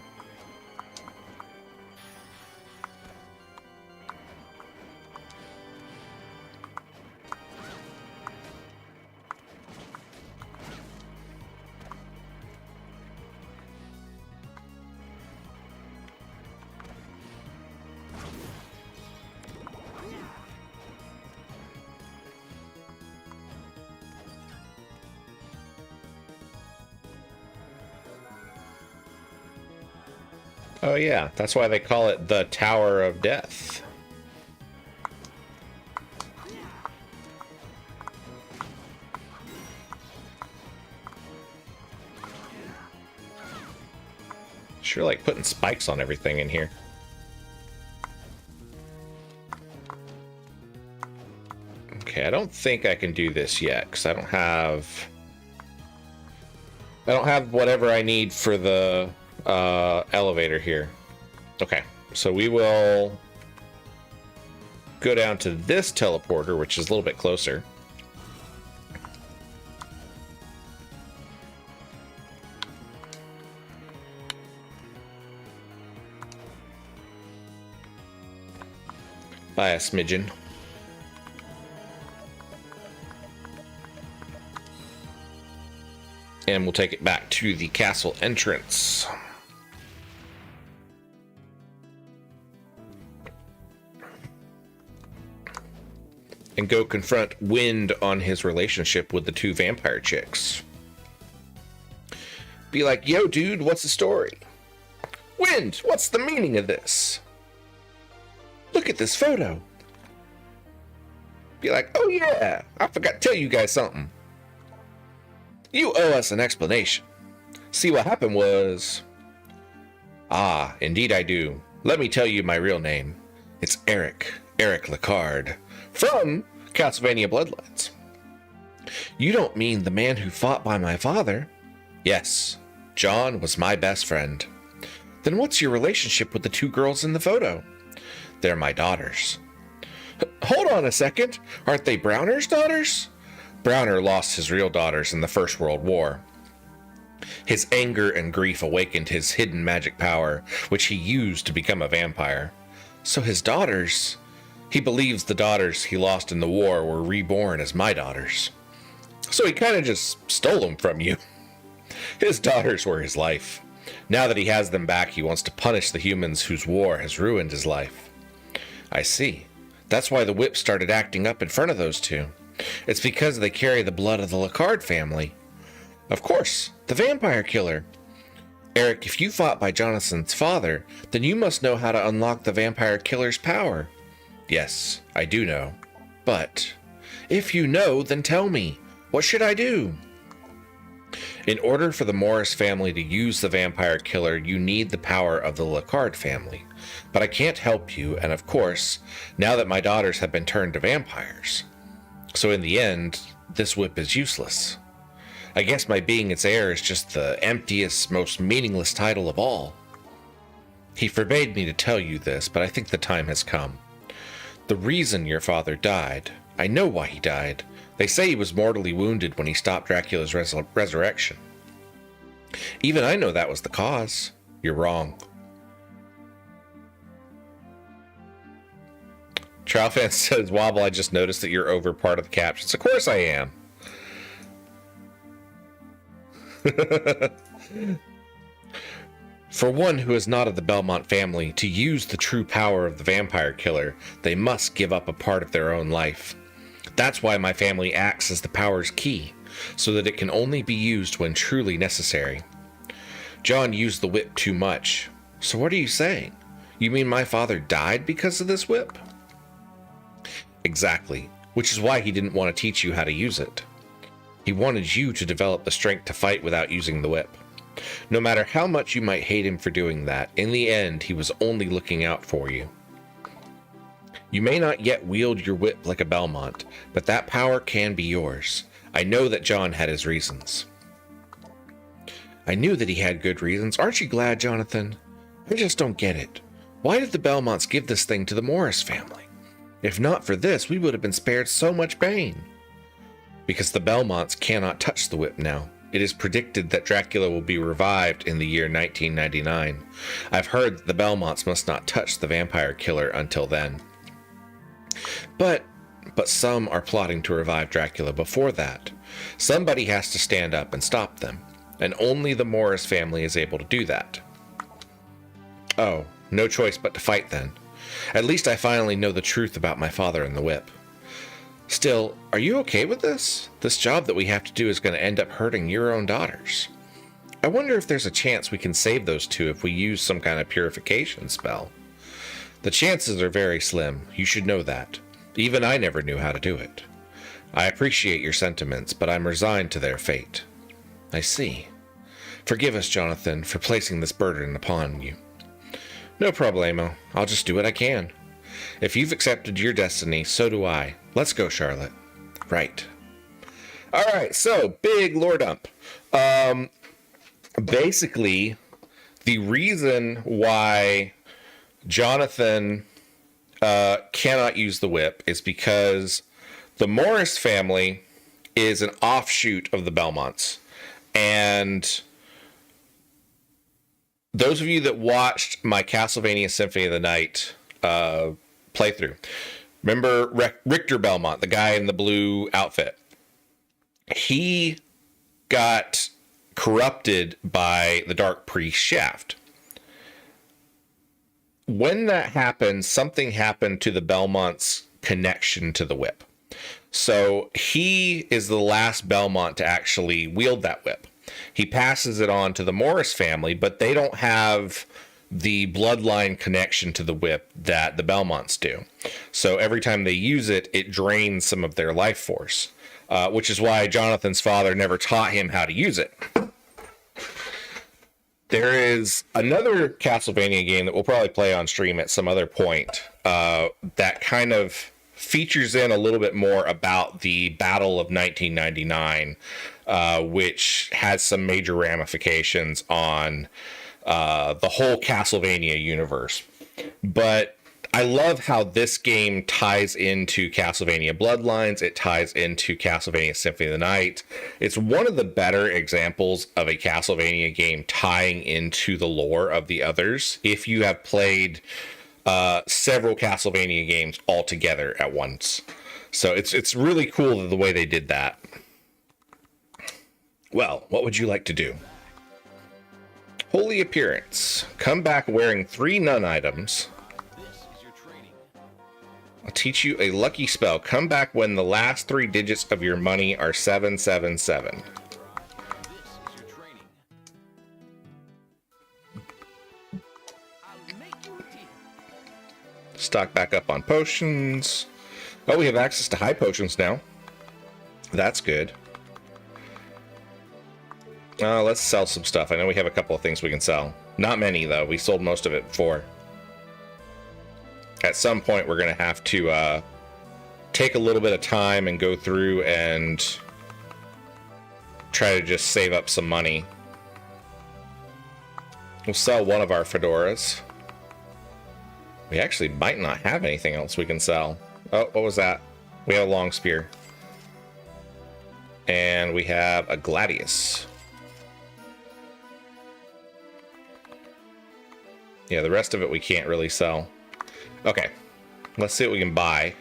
Oh yeah, that's why they call it the Tower of Death. Sure like putting spikes on everything in here. Okay, I don't think I can do this yet, because I don't have whatever I need for the elevator here. Okay, so we will go down to this teleporter, which is a little bit closer. By a smidgen. And we'll take it back to the castle entrance. And go confront Wind on his relationship with the two vampire chicks. Be like, yo, dude, what's the story? Wind, what's the meaning of this? Look at this photo. Be like, oh yeah, I forgot to tell you guys something. You owe us an explanation. See, what happened was... Ah, indeed I do. Let me tell you my real name. It's Eric Lecard, from Castlevania Bloodlines. You don't mean the man who fought by my father? Yes, John was my best friend. Then what's your relationship with the two girls in the photo? They're my daughters. Hold on a second. Aren't they Browner's daughters? Browner lost his real daughters in the First World War. His anger and grief awakened his hidden magic power, which he used to become a vampire. So his daughters... He believes the daughters he lost in the war were reborn as my daughters. So he kind of just stole them from you. His daughters were his life. Now that he has them back, he wants to punish the humans whose war has ruined his life. I see. That's why the whip started acting up in front of those two. It's because they carry the blood of the Lecard family. Of course, the vampire killer. Eric, if you fought by Jonathan's father, then you must know how to unlock the vampire killer's power. Yes, I do know. But, if you know, then tell me. What should I do? In order for the Morris family to use the vampire killer, you need the power of the Lecard family. But I can't help you, and of course, now that my daughters have been turned to vampires. So in the end, this whip is useless. I guess my being its heir is just the emptiest, most meaningless title of all. He forbade me to tell you this, but I think the time has come. The reason your father died, I know why he died. They say he was mortally wounded when he stopped Dracula's resurrection. Even I know that was the cause. You're wrong. Trialfan says, Wobble, I just noticed that you're over part of the captions. Of course I am. For one who is not of the Belmont family, to use the true power of the vampire killer, they must give up a part of their own life. That's why my family acts as the power's key, so that it can only be used when truly necessary. John used the whip too much. So what are you saying? You mean my father died because of this whip? Exactly. which is why he didn't want to teach you how to use it. He wanted you to develop the strength to fight without using the whip. No matter how much you might hate him for doing that, in the end, he was only looking out for you. You may not yet wield your whip like a Belmont, but that power can be yours. I know that John had his reasons. I knew that he had good reasons. Aren't you glad, Jonathan? I just don't get it. Why did the Belmonts give this thing to the Morris family? If not for this, we would have been spared so much pain. Because the Belmonts cannot touch the whip now. It is predicted that Dracula will be revived in the year 1999. I've heard that the Belmonts must not touch the vampire killer until then. But some are plotting to revive Dracula before that. Somebody has to stand up and stop them, and only the Morris family is able to do that. Oh, no choice but to fight then. At least I finally know the truth about my father and the whip. Still, are you okay with this? This job that we have to do is going to end up hurting your own daughters. I wonder if there's a chance we can save those two if we use some kind of purification spell. The chances are very slim. You should know that. Even I never knew how to do it. I appreciate your sentiments, but I'm resigned to their fate. I see. Forgive us, Jonathan, for placing this burden upon you. No problemo. I'll just do what I can. If you've accepted your destiny, so do I. Let's go, Charlotte. Right. All right, so big lore dump. Basically, the reason why Jonathan cannot use the whip is because the Morris family is an offshoot of the Belmonts. And those of you that watched my Castlevania Symphony of the Night playthrough, remember Richter Belmont, the guy in the blue outfit? He got corrupted by the Dark Priest Shaft. When that happened, something happened to the Belmont's connection to the whip. So he is the last Belmont to actually wield that whip. He passes it on to the Morris family, but they don't have the bloodline connection to the whip that the Belmonts do. So every time they use it, it drains some of their life force, which is why Jonathan's father never taught him how to use it. There is another Castlevania game that we'll probably play on stream at some other point that kind of features in a little bit more about the Battle of 1999, which has some major ramifications on the whole Castlevania universe. But I love how this game ties into Castlevania Bloodlines. It ties into Castlevania Symphony of the Night. It's one of the better examples of a Castlevania game tying into the lore of the others. If you have played several Castlevania games all together at once. So it's really cool the way they did that. Well, what would you like to do? Holy Appearance. Come back wearing 3 nun items. This is your training. I'll teach you a lucky spell. Come back when the last 3 digits of your money are 777. This is your training. I'll make you a deal. Stock back up on potions. Oh, we have access to high potions now. That's good. Let's sell some stuff. I know we have a couple of things we can sell. Not many, though. We sold most of it before. At some point, we're going to have to take a little bit of time and go through and try to just save up some money. We'll sell one of our fedoras. We actually might not have anything else we can sell. Oh, what was that? We have a long spear. And we have a gladius. Yeah, the rest of it we can't really sell. Okay, let's see what we can buy.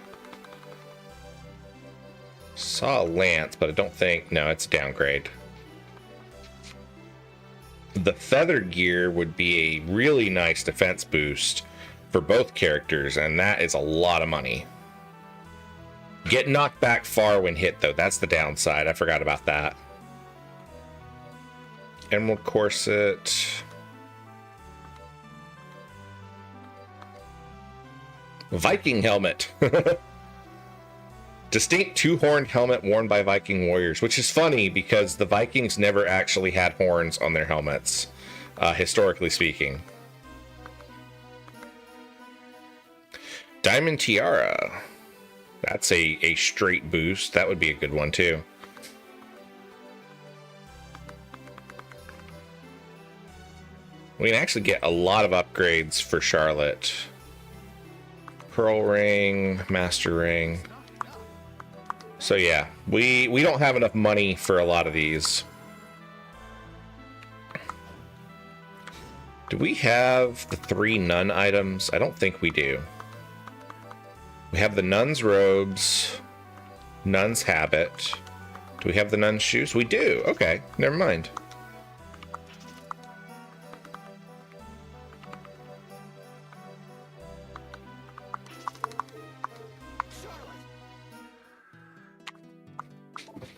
Saw a lance, but I don't think... No, it's a downgrade. The feather gear would be a really nice defense boost for both characters, and that is a lot of money. Get knocked back far when hit, though. That's the downside. I forgot about that. Emerald corset. Viking helmet. Distinct two-horned helmet worn by Viking warriors, which is funny because the Vikings never actually had horns on their helmets, historically speaking. Diamond Tiara. That's a straight boost. That would be a good one too. We can actually get a lot of upgrades for Charlotte. Pearl Ring, Master Ring. So yeah, we don't have enough money for a lot of these. Do we have the 3 nun items? I don't think we do. We have the nun's robes, nun's habit. Do we have the nun's shoes? We do. Okay, never mind.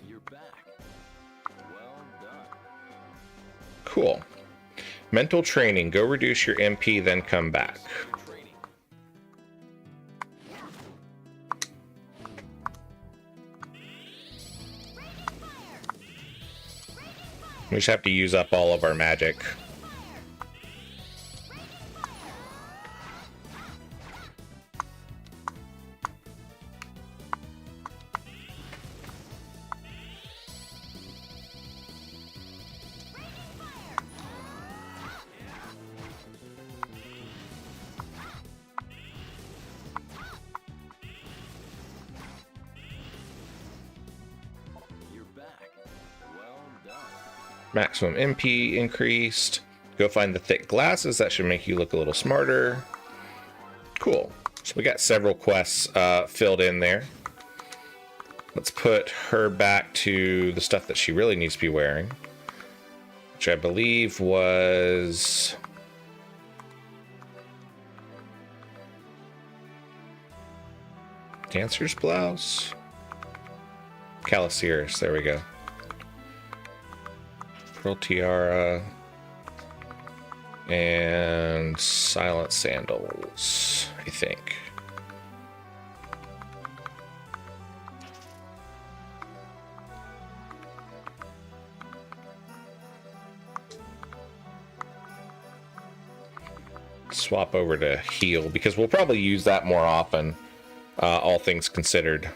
You're back. Well done. Cool. Mental training. Go reduce your MP, then come back. Your training. We just have to use up all of our magic. You're back. Well done. Maximum MP increased. Go find the thick glasses. That should make you look a little smarter. Cool. So we got several quests filled in there. Let's put her back to the stuff that she really needs to be wearing, which I believe was Dancer's blouse. Caliciris, there we go. Pearl tiara and silent sandals, I think. Swap over to heal because we'll probably use that more often, all things considered.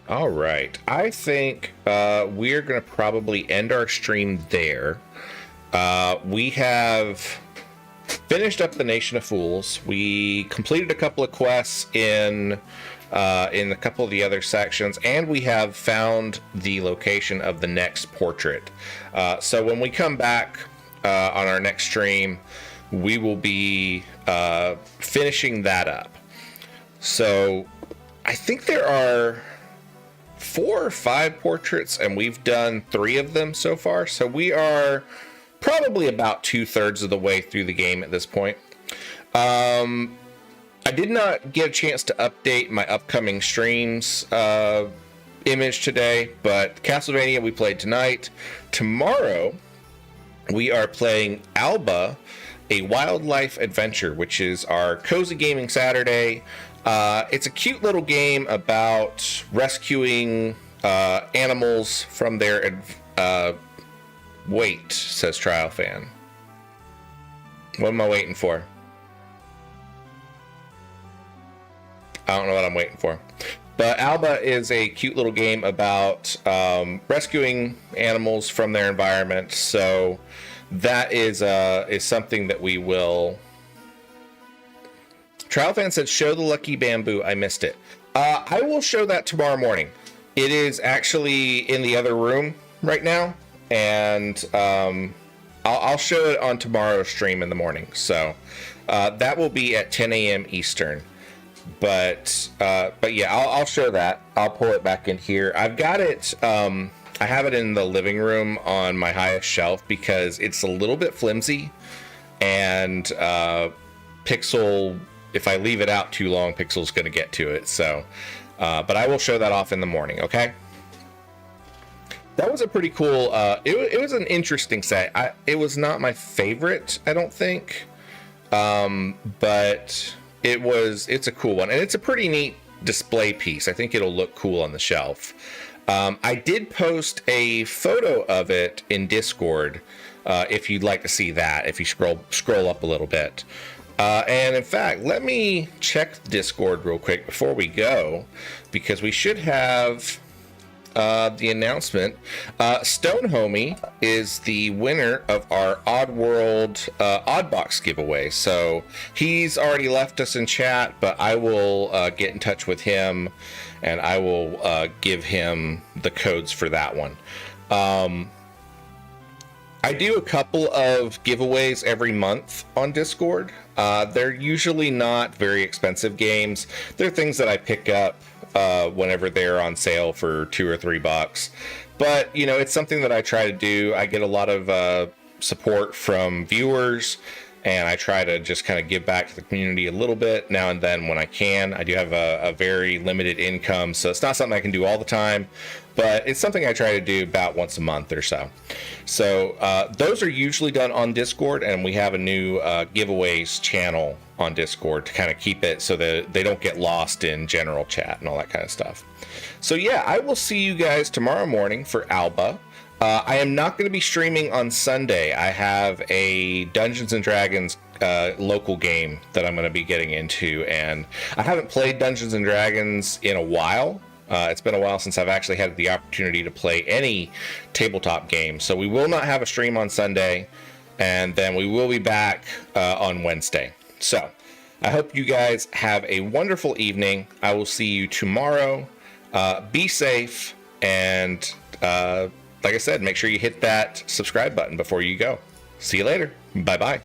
All right, I think we're going to probably end our stream there. We have finished up the Nation of Fools. We completed a couple of quests in a couple of the other sections, and we have found the location of the next portrait. So when we come back on our next stream, we will be finishing that up. So I think there are 4 or 5 portraits, and we've done 3 of them so far. So we are probably about 2/3 of the way through the game at this point. I did not get a chance to update my upcoming streams image today, but Castlevania we played tonight. Tomorrow we are playing Alba, a wildlife adventure, which is our cozy gaming Saturday. It's a cute little game about rescuing animals from their wait, says Trial Fan. What am I waiting for? I don't know what I'm waiting for. But Alba is a cute little game about rescuing animals from their environment. So that is something that we will. Trial Fan said, show the lucky bamboo. I missed it. I will show that tomorrow morning. It is actually in the other room right now. And I'll show it on tomorrow's stream in the morning. So that will be at 10 a.m. Eastern. But yeah, I'll show that. I'll pull it back in here. I've got it. I have it in the living room on my highest shelf because it's a little bit flimsy, and Pixel, if I leave it out too long, Pixel's going to get to it. So, but I will show that off in the morning. Okay. that was a pretty cool. It was an interesting set. It was not my favorite, I don't think, but it's a cool one, and it's a pretty neat display piece. I think it'll look cool on the shelf. I did post a photo of it in Discord, if you'd like to see that. If you scroll up a little bit. And in fact, let me check Discord real quick before we go, because we should have the announcement. Stone Homie is the winner of our Oddworld Oddbox giveaway. So he's already left us in chat, but I will get in touch with him and I will give him the codes for that one. I do a couple of giveaways every month on Discord. They're usually not very expensive games. They're things that I pick up whenever they're on sale for $2 or $3. But, you know, it's something that I try to do. I get a lot of support from viewers, and I try to just kind of give back to the community a little bit now and then when I can. I do have a very limited income, so it's not something I can do all the time, but it's something I try to do about once a month or so. So those are usually done on Discord, and we have a new giveaways channel on Discord to kind of keep it so that they don't get lost in general chat and all that kind of stuff. So yeah, I will see you guys tomorrow morning for Alba. I am not going to be streaming on Sunday. I have a Dungeons and Dragons local game that I'm going to be getting into, and I haven't played Dungeons and Dragons in a while. It's been a while since I've actually had the opportunity to play any tabletop game. So we will not have a stream on Sunday, and then we will be back on Wednesday. So I hope you guys have a wonderful evening. I will see you tomorrow. Be safe, and like I said, make sure you hit that subscribe button before you go. See you later. Bye-bye.